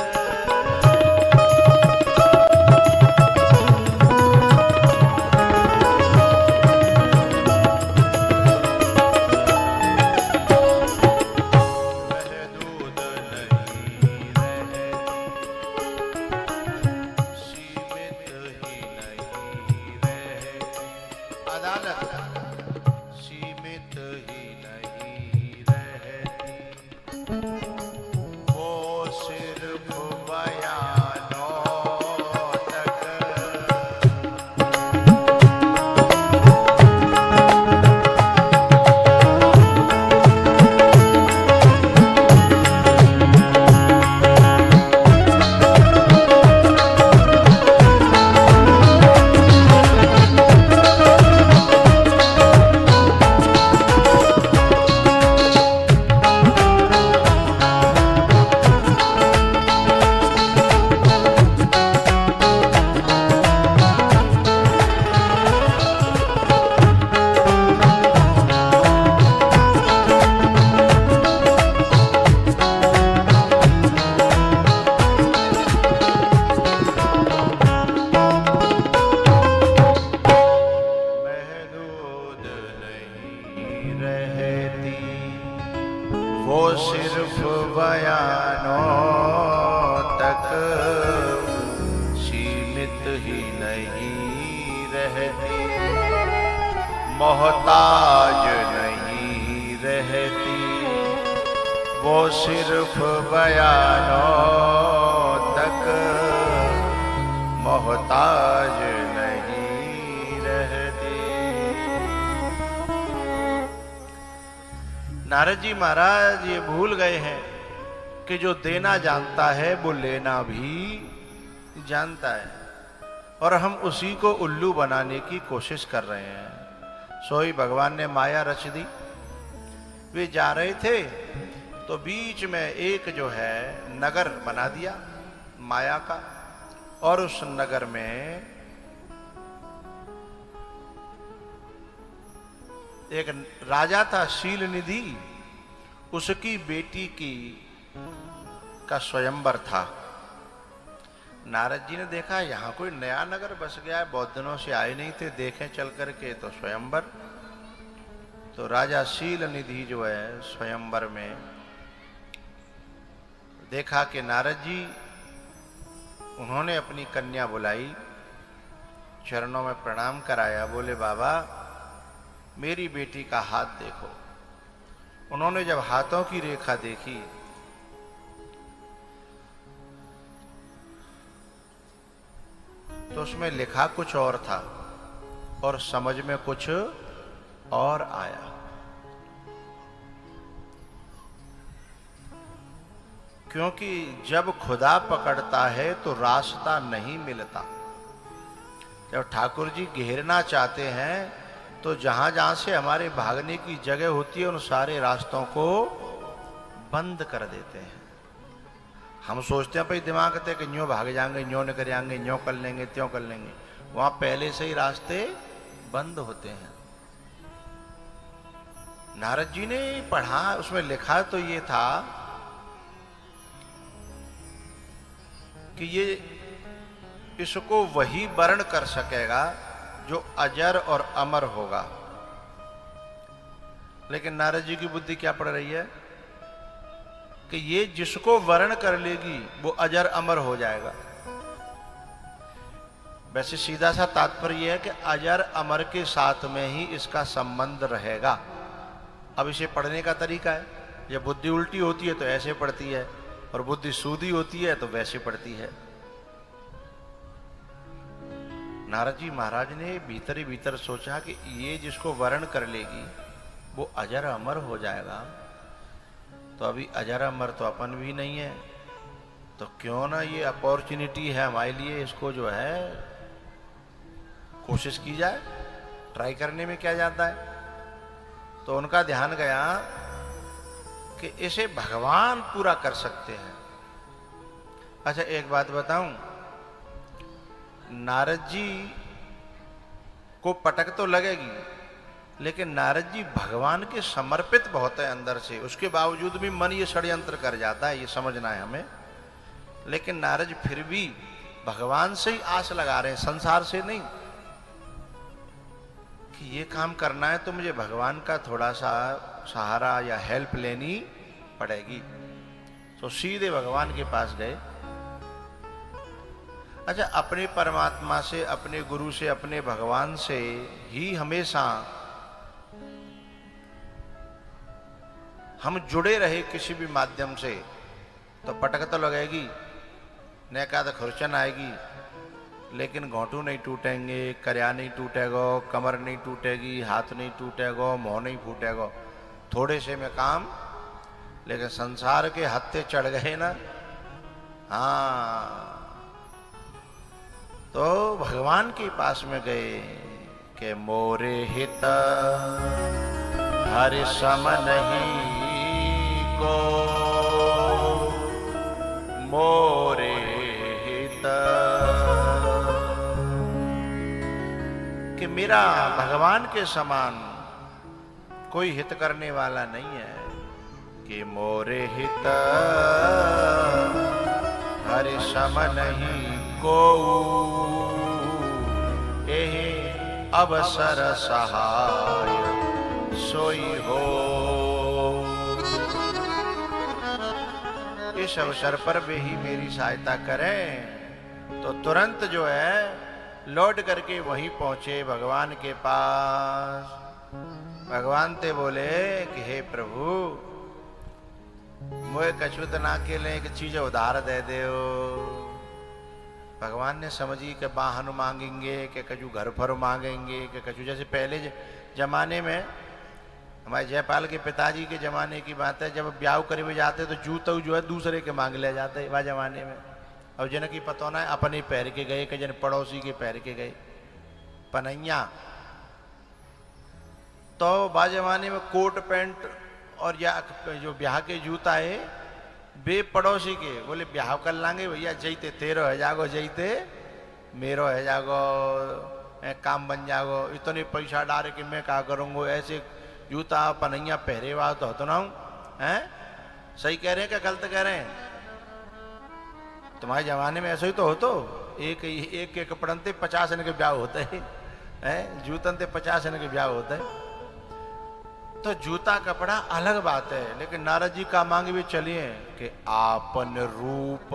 [SPEAKER 1] महदूद नहीं रहती, सीमित ही नहीं रहती। अदालत सीमित ही नहीं रहती, वो सिर्फ बयानों तक, महदूद नहीं रहती, वो सिर्फ बयानों तक, सीमित ही नहीं रहती, मोहताज नहीं रहती, वो सिर्फ बयानों तक, मोहताज नहीं रहती। नारद जी महाराज ये भूल गए हैं कि जो देना जानता है वो लेना भी जानता है, और हम उसी को उल्लू बनाने की कोशिश कर रहे हैं। सोई भगवान ने माया रच दी। वे जा रहे थे तो बीच में एक जो है नगर बना दिया माया का, और उस नगर में एक राजा था शील निधि, उसकी बेटी का स्वयंवर था। नारद जी ने देखा यहाँ कोई नया नगर बस गया है, बहुत दिनों से आए नहीं थे, देखें चल करके तो स्वयंवर। तो राजा शील निधि जो है स्वयंवर में देखा कि नारद जी, उन्होंने अपनी कन्या बुलाई, चरणों में प्रणाम कराया, बोले बाबा मेरी बेटी का हाथ देखो। उन्होंने जब हाथों की रेखा देखी तो उसमें लिखा कुछ और था और समझ में कुछ और आया। क्योंकि जब खुदा पकड़ता है तो रास्ता नहीं मिलता। जब ठाकुर जी घेरना चाहते हैं तो जहां जहां से हमारे भागने की जगह होती है उन सारे रास्तों को बंद कर देते हैं। हम सोचते हैं भाई दिमाग कहते कि यूं भाग जाएंगे, यूं निकल जाएंगे, यूं कर लेंगे, त्यों कर लेंगे, वहां पहले से ही रास्ते बंद होते हैं। नारद जी ने पढ़ा, उसमें लिखा तो ये था कि ये इसको वही वर्ण कर सकेगा जो अजर और अमर होगा। लेकिन नारद जी की बुद्धि क्या पड़ रही है कि ये जिसको वर्ण कर लेगी वो अजर अमर हो जाएगा। वैसे सीधा सा तात्पर्य है कि अजर अमर के साथ में ही इसका संबंध रहेगा। अब इसे पढ़ने का तरीका है, ये बुद्धि उल्टी होती है तो ऐसे पढ़ती है, और बुद्धि सूधी होती है तो वैसे पढ़ती है। नारद जी महाराज ने भीतर ही भीतर सोचा कि ये जिसको वर्ण कर लेगी वो अजर अमर हो जाएगा, तो अभी अजर अमर तो अपन भी नहीं है, तो क्यों ना ये अपॉर्चुनिटी है हमारे लिए, इसको जो है कोशिश की जाए, ट्राई करने में क्या जाता है। तो उनका ध्यान गया कि इसे भगवान पूरा कर सकते हैं। अच्छा एक बात बताऊं, नारद जी को पटक तो लगेगी, लेकिन नारद जी भगवान के समर्पित बहुत है अंदर से, उसके बावजूद भी मन ये षड्यंत्र कर जाता है, ये समझना है हमें। लेकिन नारद जी फिर भी भगवान से ही आस लगा रहे हैं, संसार से नहीं, कि ये काम करना है तो मुझे भगवान का थोड़ा सा सहारा या हेल्प लेनी पड़ेगी। तो सीधे भगवान के पास गए। अच्छा, अपने परमात्मा से, अपने गुरु से, अपने भगवान से ही हमेशा हम जुड़े रहे किसी भी माध्यम से, तो पटक तो लगेगी, नैका तो खुरचन आएगी, लेकिन घोंटू नहीं टूटेंगे, करया नहीं टूटेगा, कमर नहीं टूटेगी, हाथ नहीं टूटेगा, मुंह नहीं फूटेगा, थोड़े से में काम। लेकिन संसार के हत्थे चढ़ गए ना, हाँ, तो भगवान के पास में गए कि मोरे हित हरि सम नहीं को, मोरे हित, कि मेरा भगवान के समान कोई हित करने वाला नहीं है, कि मोरे हित हरि सम नहीं को, एहि अवसर सहाय सोई हो। इस अवसर पर वे ही मेरी सहायता करें। तो तुरंत जो है लौट करके वहीं पहुंचे भगवान के पास। भगवान ते बोले कि हे प्रभु, मोए कछुत ना के ले एक चीज उधार दे दो। भगवान ने समझी कि वाहन मांगेंगे, कि कछु घर भर मांगेंगे, कि कछु, जैसे पहले जमाने में हमारे जयपाल के पिताजी के जमाने की बात है, जब ब्याह करे हुए जाते तो जूता जो है दूसरे के मांग ले जाते वह जमाने में। अब जन की पता ना अपने पैर के गए, कि जन पड़ोसी के पैर के गए पनैया। तो बा जमाने में कोट पैंट और या जो ब्याह के जूता है बे पड़ोसी के, बोले ब्याह कर लांगे भैया, जैते तेरो है जागो, जैते मेरो है जागो, काम बन जागो, इतने पैसा डाल के मैं क्या करूँगा, ऐसे जूता पनैया पहरे हुआ तो होता ना हूँ, हैं? सही कह रहे हैं क्या गलत कह रहे हैं? तुम्हारे जमाने में ऐसा ही तो हो, तो एक के कपड़न ते 50 के ब्याह होते हैं, जूतन ते 50 के ब्याह होते हैं। तो जूता कपड़ा अलग बात है, लेकिन नारद जी का मांग भी चलिए कि आपन रूप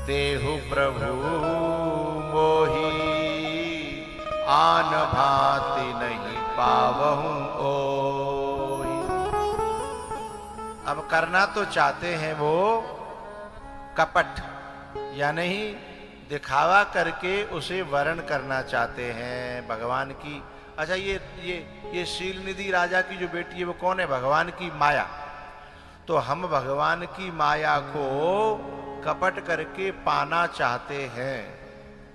[SPEAKER 1] देहु प्रभु मोही, आन भांति नहीं पावहूं ओहि। अब करना तो चाहते हैं वो कपट, या नहीं दिखावा करके उसे वर्ण करना चाहते हैं भगवान की। अच्छा, ये शील निधि राजा की जो बेटी है वो कौन है? भगवान की माया। तो हम भगवान की माया को कपट करके पाना चाहते हैं,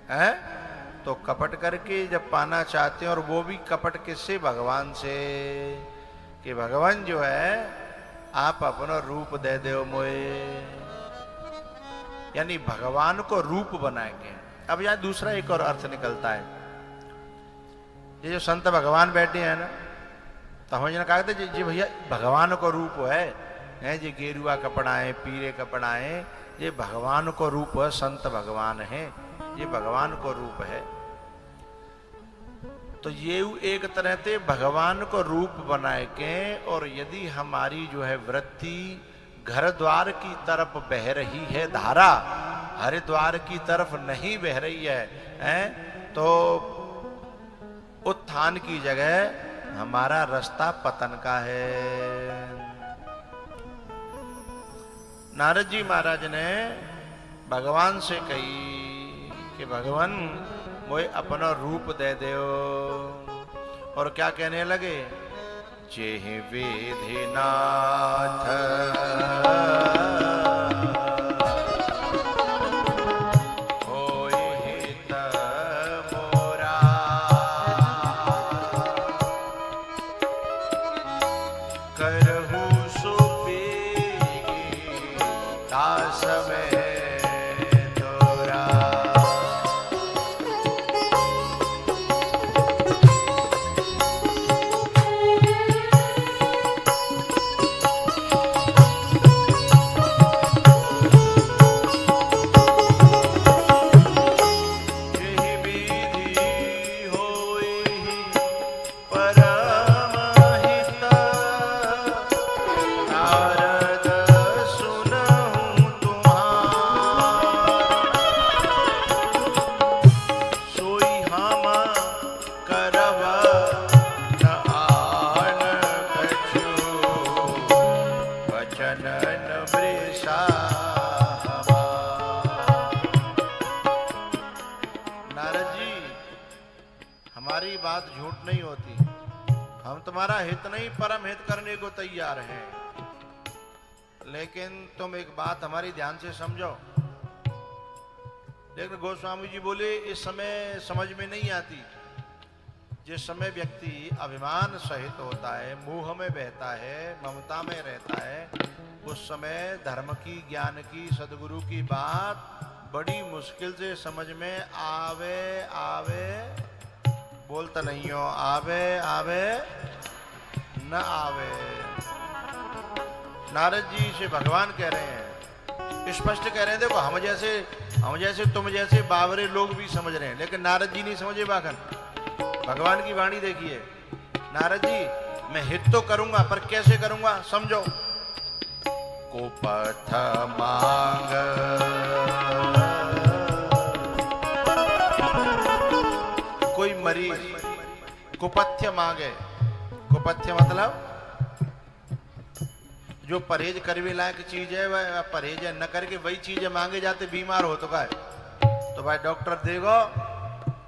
[SPEAKER 1] हैं? तो कपट करके जब पाना चाहते हैं, और वो भी कपट किससे? भगवान से, कि भगवान जो है आप अपना रूप दे दो मोए, यानी भगवान को रूप बनाएंगे। अब यहां दूसरा एक और अर्थ निकलता है। ये जो संत भगवान बैठे हैं ना, तो हम कहा थे जी भैया भगवान को रूप है जी, गेरुआ कपड़ा है, पीले कपड़ा है, ये भगवान को रूप है, संत भगवान है, ये भगवान को रूप है। तो ये एक तरह से भगवान को रूप बनाए के, और यदि हमारी जो है वृत्ति घर द्वार की तरफ बह रही है धारा, हरिद्वार की तरफ नहीं बह रही है, तो उत्थान की जगह हमारा रास्ता पतन का है। नारद जी महाराज ने भगवान से कही कि भगवान मोए अपना रूप दे दो, और क्या कहने लगे, जेह वेधिनाथ होय हित मोरा, करहु सुपेगी दास में तोरा। हमारी बात झूठ नहीं होती, हम तुम्हारा हित नहीं परम हित करने को तैयार हैं, लेकिन तुम एक बात हमारी ध्यान से समझो। लेकिन गोस्वामी जी बोले इस समय समझ में नहीं आती। जिस समय व्यक्ति अभिमान सहित होता है, मोह में बहता है, ममता में रहता है, उस समय धर्म की, ज्ञान की, सदगुरु की बात बड़ी मुश्किल से समझ में आवे बोलता नहीं हो, आवे न आवे। नारद जी से भगवान कह रहे हैं, स्पष्ट कह रहे हैं, देखो हम जैसे तुम जैसे बावरे लोग भी समझ रहे हैं, लेकिन नारद जी नहीं समझे। भगवान की वाणी देखिए, नारद जी मैं हित तो करूंगा, पर कैसे करूंगा समझो। को पथ मांग कोई मरीज कुपथ्य मांगे, कुपथ्य मतलब जो परहेज करने लायक चीज है वह परहेज न करके वही चीजें मांगे जाते, बीमार हो तो का तो भाई डॉक्टर देगो,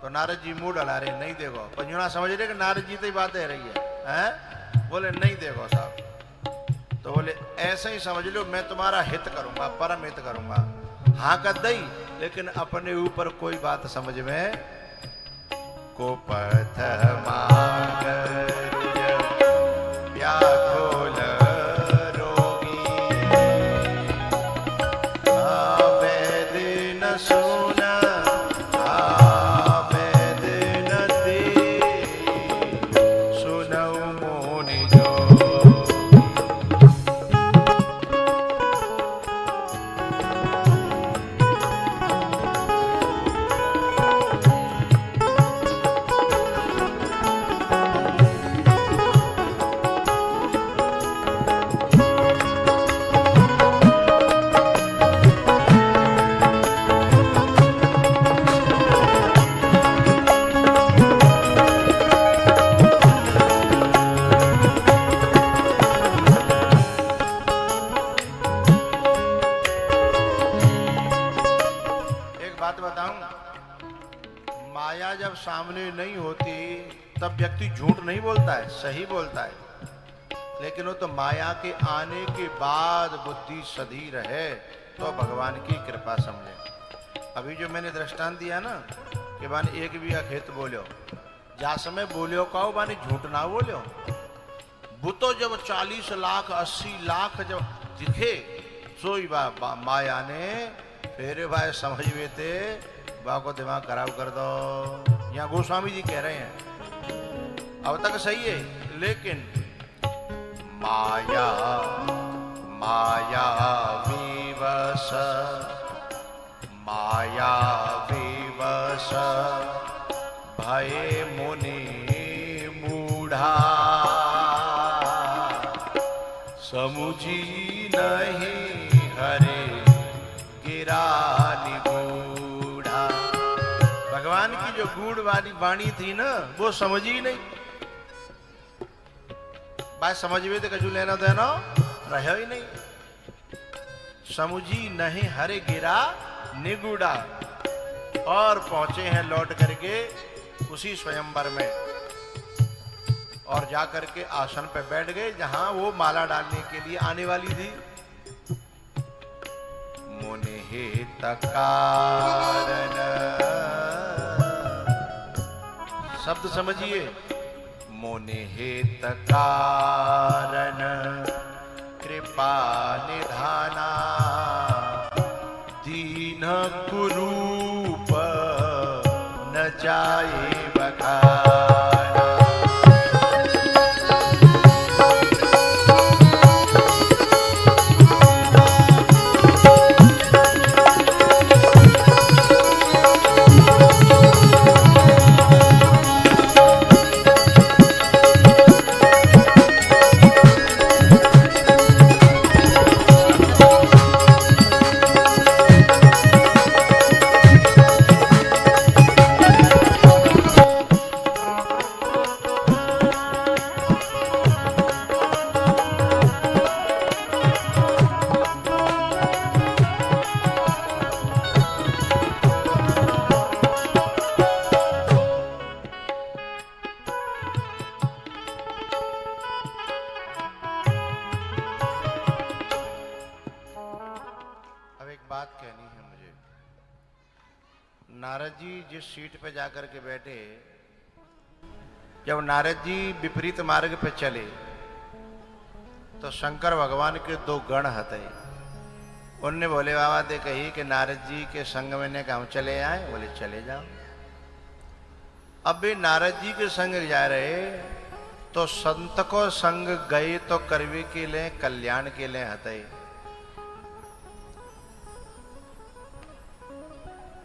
[SPEAKER 1] तो नारद जी मुंह डला रहे नहीं देगो। पंजुना समझ रहे कि नारद जी तो ही बात है रही है? बोले नहीं देगो साहब। तो बोले ऐसे ही समझ लो मैं तुम्हारा हित करूंगा, परम हित करूंगा। हाँ कर दई, लेकिन अपने ऊपर कोई बात समझ में को पथ मांग व्याकुल रोगी, वेद न सुन वेद न दे, सुनऊ मुनि जो। माया जब सामने नहीं होती तब व्यक्ति झूठ नहीं बोलता है, सही बोलता है। लेकिन वो तो माया के आने के बाद बुद्धि सधीर है तो भगवान की कृपा समझे। अभी जो मैंने दृष्टांत दिया ना कि बानी एक बीघा खेत बोलो, जा समय बोलियो कहो बानी झूठ ना बोलियो। वो तो जब 40 लाख 80 लाख जब दिखे सोई माया ने फिर भाई समझ में थे बा को दिमाग खराब कर दो। यहाँ गोस्वामी जी कह रहे हैं अब तक सही है, लेकिन माया माया विवश माया विवश भय मुनि मूढ़ा समुझी नहीं हरे गिरा निगूढ़ा। भगवान की जो गूढ़ वाली वाणी थी ना, वो समझी नहीं। बात समझ में तो कछु लेना देना रहे ही नहीं। समुझी नहीं हरे गिरा निगूढ़ा। और पहुंचे हैं लौट करके उसी स्वयंवर में, और जाकर के आसन पे बैठ गए जहां वो माला डालने के लिए आने वाली थी। मुनि हित कारण शब्द समझिए, मुनि हित कारण कृपा निधाना दीन कुरूप न जाए बखाना। नारद जी जिस सीट पे जाकर के बैठे, जब नारद जी विपरीत मार्ग पे चले तो शंकर भगवान के दो गण हते। उनने बोले बाबा दे कही कि नारद जी के संग में ने कहा चले आए। बोले चले जाओ। अब भी नारद जी के संग जा रहे तो संत को संग गए तो करवे के लिए कल्याण के लिए हते।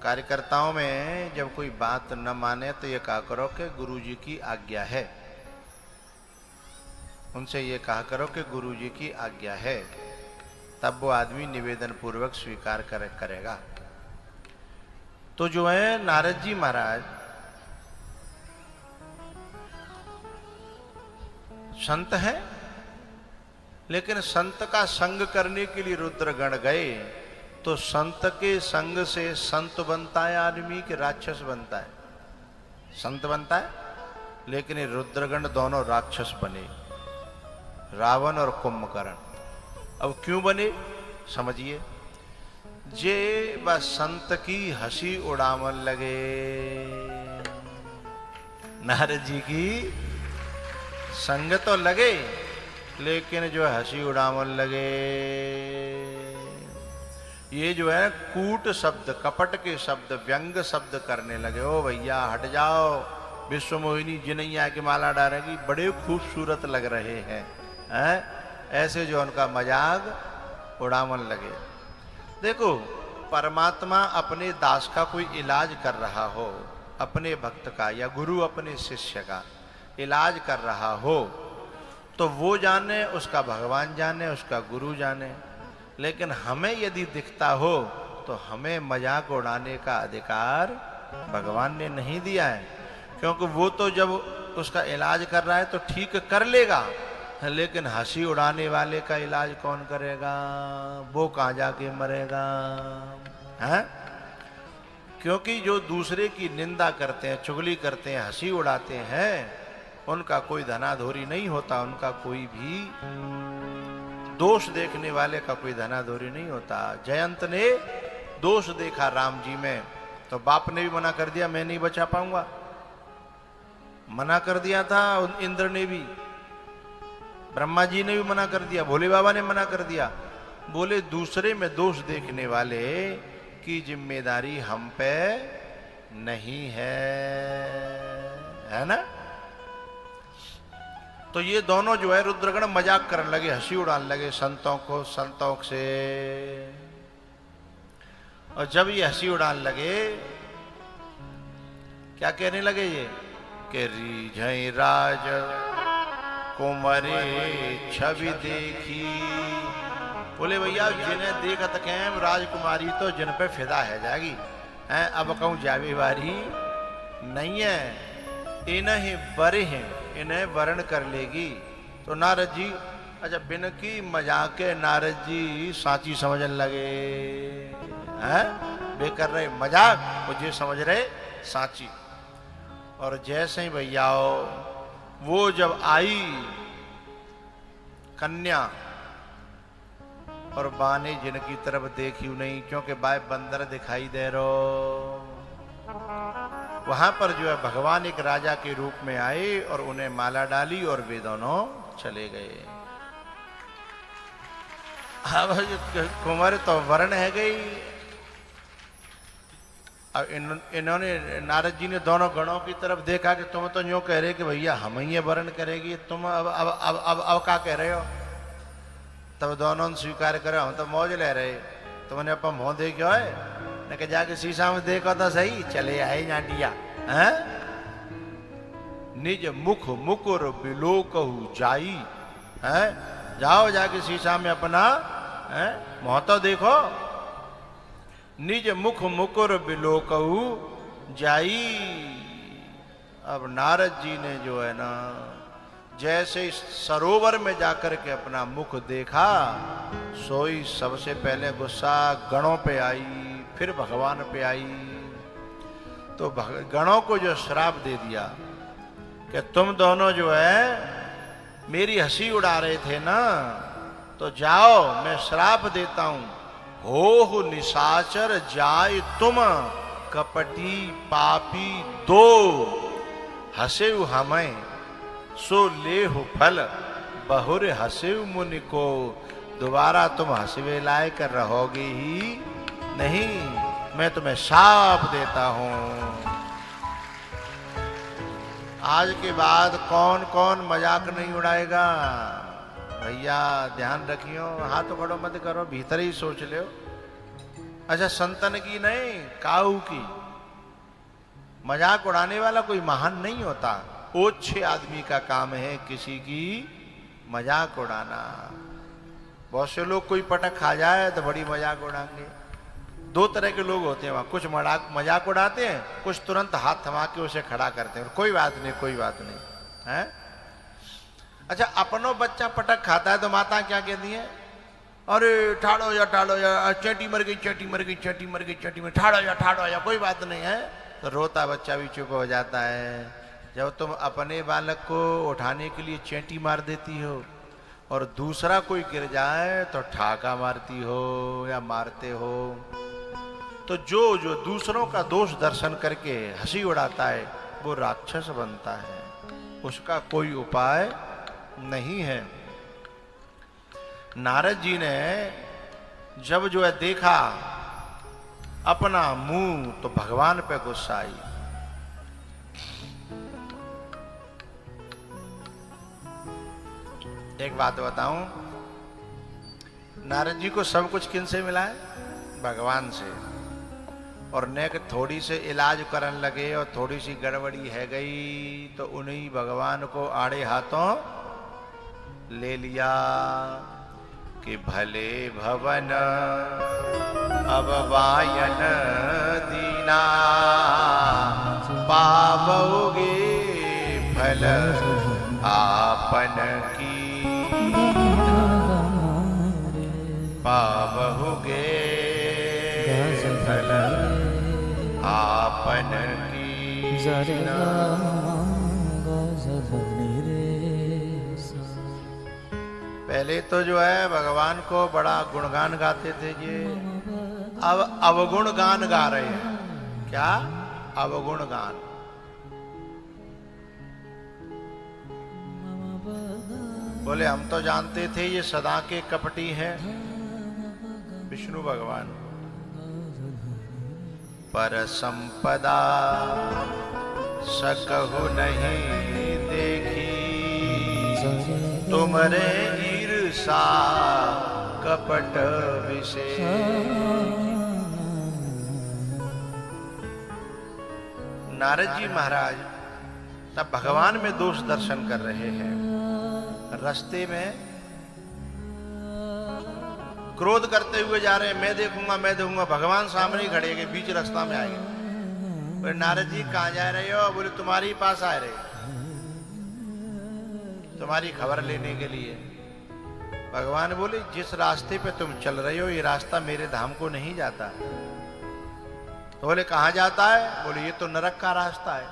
[SPEAKER 1] कार्यकर्ताओं में जब कोई बात न माने तो ये कहा करो कि गुरु जी की आज्ञा है। उनसे ये कहा करो कि गुरु जी की आज्ञा है, तब वो आदमी निवेदन पूर्वक स्वीकार करेगा। तो जो है नारद जी महाराज संत हैं, लेकिन संत का संग करने के लिए रुद्रगण गए तो संत के संग से संत बनता है आदमी कि राक्षस बनता है? संत बनता है, लेकिन ये रुद्रगण दोनों राक्षस बने, रावण और कुंभकर्ण। अब क्यों बने समझिए। जे बस संत की हंसी उड़ावन लगे, नारद जी की संग तो लगे लेकिन जो हंसी उड़ावन लगे, ये जो है कूट शब्द, कपट के शब्द, व्यंग शब्द करने लगे। ओ भैया हट जाओ, विश्व मोहिनी जिनैया की माला डालेगी, बड़े खूबसूरत लग रहे हैं, ऐसे जो उनका मजाक उड़ावन लगे। देखो परमात्मा अपने दास का कोई इलाज कर रहा हो, अपने भक्त का या गुरु अपने शिष्य का इलाज कर रहा हो तो वो जाने, उसका भगवान जाने, उसका गुरु जाने। लेकिन हमें यदि दिखता हो तो हमें मजाक उड़ाने का अधिकार भगवान ने नहीं दिया है, क्योंकि वो तो जब उसका इलाज कर रहा है तो ठीक कर लेगा, लेकिन हंसी उड़ाने वाले का इलाज कौन करेगा? वो कहाँ जाके मरेगा? हैं? क्योंकि जो दूसरे की निंदा करते हैं, चुगली करते हैं, हंसी उड़ाते हैं, उनका कोई धनाधोरी नहीं होता, उनका कोई भी दोष देखने वाले का कोई धनाधोरी नहीं होता। जयंत ने दोष देखा राम जी में तो बाप ने भी मना कर दिया, मैं नहीं बचा पाऊंगा। मना कर दिया था इंद्र ने भी, ब्रह्मा जी ने भी मना कर दिया, भोले बाबा ने मना कर दिया। बोले दूसरे में दोष देखने वाले की जिम्मेदारी हम पे नहीं है ना। तो ये दोनों जो है रुद्रगण मजाक करने लगे, हंसी उड़ाने लगे संतों से। और जब ये हंसी उड़ाने लगे, क्या कहने लगे ये कि रीझई राज कुमरे छवि देखी। बोले भैया जिन्हें देखत कैम राजकुमारी तो जिन पे फिदा है जाएगी हैं, अब कहूं जावे वारी नहीं है, इन्हें बरे हैं, इन्हें वर्ण कर लेगी। तो नारद जी अच्छा बिन की मजाक नारद जी साची समझने लगे हैं, वे कर रहे मजाक, मुझे समझ रहे साची। और जैसे ही भैया वो जब आई कन्या और बाने जिनकी तरफ देखी नहीं, क्योंकि बाय बंदर दिखाई दे रो, वहां पर जो है भगवान एक राजा के रूप में आए और उन्हें माला डाली और वे दोनों चले गए। अब कुंवर तो वर्ण है गई। अब इन्होंने नारद जी ने दोनों गणों की तरफ देखा कि तुम तो यूं कह रहे कि भैया हम ही ये वर्ण करेगी, तुम अब क्या कह रहे हो। तब दोनों ने स्वीकार करो हम तो मौज ले रहे, तुमने अपन मुंह देखो है न कि जाके शीशा में देखो तो सही, चले आए जाटिया हैं। निज मुख मुकुर बिलो कहू जाई है, जाओ जाके शीशा में अपना मुंह तो देखो। निज मुख मुकुर बिलो कहू जाई। अब नारद जी ने जो है ना जैसे इस सरोवर में जाकर के अपना मुख देखा, सोई सबसे पहले गुस्सा गणों पे आई, फिर भगवान पे आई। तो गणों को जो श्राप दे दिया कि तुम दोनों जो है मेरी हंसी उड़ा रहे थे ना, तो जाओ मैं श्राप देता हूं, हो निशाचर जाय तुम कपटी पापी दो, हंसे हमें सो ले हो फल बहुर हंसे मुनि को। दोबारा तुम हंसवे लायक रहोगे ही नहीं, मैं तुम्हें शाप देता हूं। आज के बाद कौन कौन मजाक नहीं उड़ाएगा भैया, ध्यान रखियो। हाथ खड़ो मत करो, भीतर ही सोच लो। अच्छा संतन की नहीं, काऊ की। मजाक उड़ाने वाला कोई महान नहीं होता, ओछे आदमी का काम है किसी की मजाक उड़ाना। बहुत से लोग कोई पटक खा जाए तो बड़ी मजाक उड़ाएंगे। दो तरह के लोग होते हैं वहां, कुछ मजाक उड़ाते हैं, कुछ तुरंत हाथ थमा के उसे खड़ा करते हैं, कोई बात नहीं कोई बात नहीं है। अच्छा अपनो बच्चा पटक खाता है तो माता क्या कहती है, अरे ठाड़ो या चेटी मर गई चेटी मर गई चेटी मर गई चेटी मर, ठाड़ो या कोई बात नहीं है। तो रोता बच्चा भी चुप हो जाता है। जब तुम अपने बालक को उठाने के लिए चेटी मार देती हो और दूसरा कोई गिर जाए तो ठाका मारती हो या मारते हो, तो जो जो दूसरों का दोष दर्शन करके हंसी उड़ाता है वो राक्षस बनता है, उसका कोई उपाय नहीं है। नारद जी ने जब जो है देखा अपना मुंह, तो भगवान पे गुस्सा आई। एक बात बताऊं, नारद जी को सब कुछ किन से मिला है? भगवान से। और नेक थोड़ी से इलाज करने लगे और थोड़ी सी गड़बड़ी है गई तो उन्हीं भगवान को आड़े हाथों ले लिया कि भले भवन अब वायन दीना पावोगे फल आपन की, पावोगे फल आपन की। पहले तो जो है भगवान को बड़ा गुणगान गाते थे ये, अब अवगुण गान गा रहे हैं। क्या अवगुण गान? बोले हम तो जानते थे ये सदा के कपटी हैं विष्णु भगवान, पर संपदा सकहु नहीं देखी, तुमरे ईर्षा कपट विशेष। नारद जी महाराज तब भगवान में दोष दर्शन कर रहे हैं। रास्ते में क्रोध करते हुए जा रहे हैं, मैं देखूंगा। भगवान सामने ही खड़े हैं, बीच रास्ता में आए। बोले नारद जी कहाँ जा रहे हो? बोले तुम्हारे पास आ रहे, तुम्हारी खबर लेने के लिए। भगवान बोले जिस रास्ते पे तुम चल रहे हो ये रास्ता मेरे धाम को नहीं जाता। तो बोले कहाँ जाता है? बोले ये तो नरक का रास्ता है।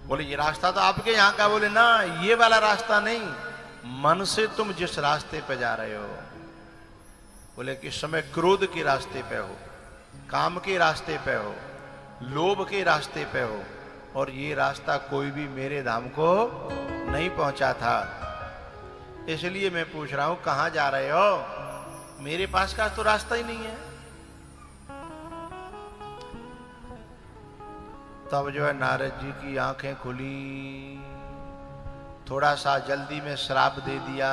[SPEAKER 1] बोले ये रास्ता तो आपके यहाँ का। बोले ना, ये वाला रास्ता नहीं, मन से तुम जिस रास्ते पे जा रहे हो। बोले कि इस समय क्रोध के रास्ते पे हो, काम के रास्ते पे हो, लोभ के रास्ते पे हो, और ये रास्ता कोई भी मेरे धाम को नहीं पहुंचा था। इसलिए मैं पूछ रहा हूं कहां जा रहे हो? मेरे पास का तो रास्ता ही नहीं है। तब जो है नारद जी की आंखें खुली, थोड़ा सा जल्दी में श्राप दे दिया,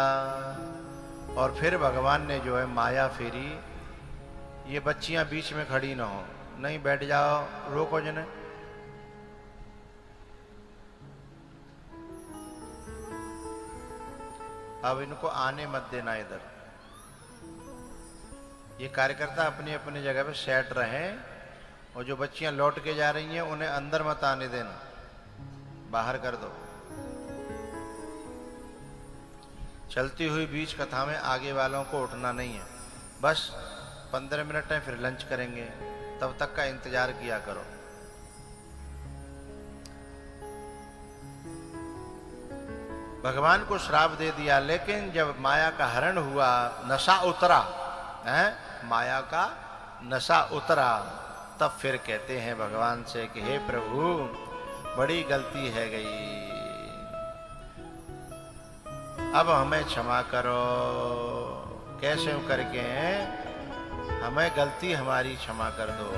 [SPEAKER 1] और फिर भगवान ने जो है माया फेरी। ये बच्चियां बीच में खड़ी ना हो, नहीं बैठ जाओ, रोको जने। अब इनको आने मत देना इधर। ये कार्यकर्ता अपनी अपनी जगह पे सेट रहे, और जो बच्चियां लौट के जा रही हैं उन्हें अंदर मत आने देना, बाहर कर दो। चलती हुई बीच कथा में आगे वालों को उठना नहीं है। बस 15 मिनट है, फिर लंच करेंगे, तब तक का इंतजार किया करो। भगवान को श्राप दे दिया, लेकिन जब माया का हरण हुआ, नशा उतरा है, माया का नशा उतरा, तब फिर कहते हैं भगवान से कि हे प्रभु बड़ी गलती है गई, अब हमें क्षमा करो। कैसे करके हमें गलती हमारी क्षमा कर दो।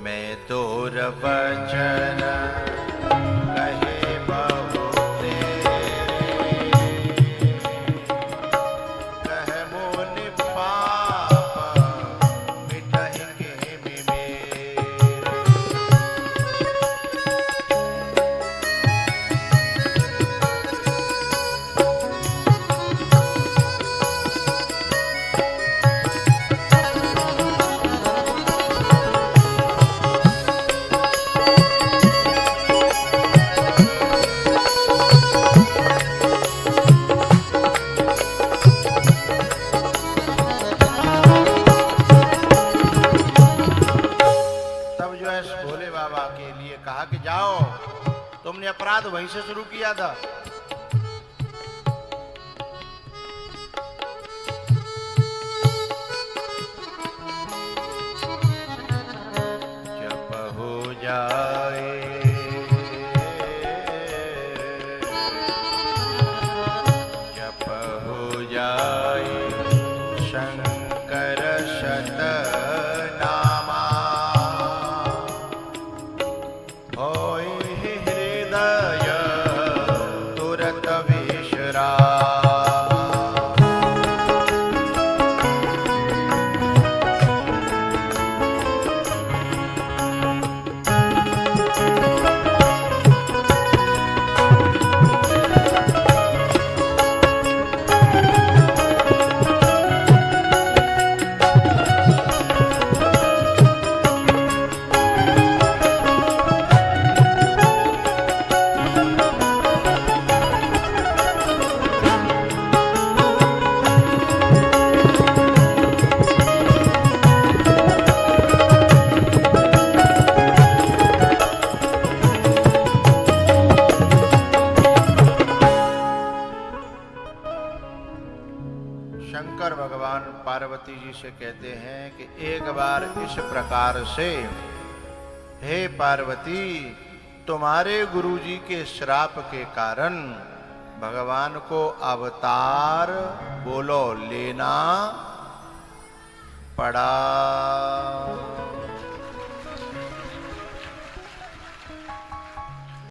[SPEAKER 1] मैं तोर वचन कहे बहु तेरे, कह मोनि पाप मिटाएंगे मेरे। तुमने अपराध वहीं से शुरू किया था। जब हो जाए जब हो जाए शंकर शत नामा, होय शंकर भगवान पार्वती जी से कहते हैं कि एक बार इस प्रकार से, हे पार्वती, तुम्हारे गुरुजी के श्राप के कारण भगवान को अवतार बोलो लेना पड़ा।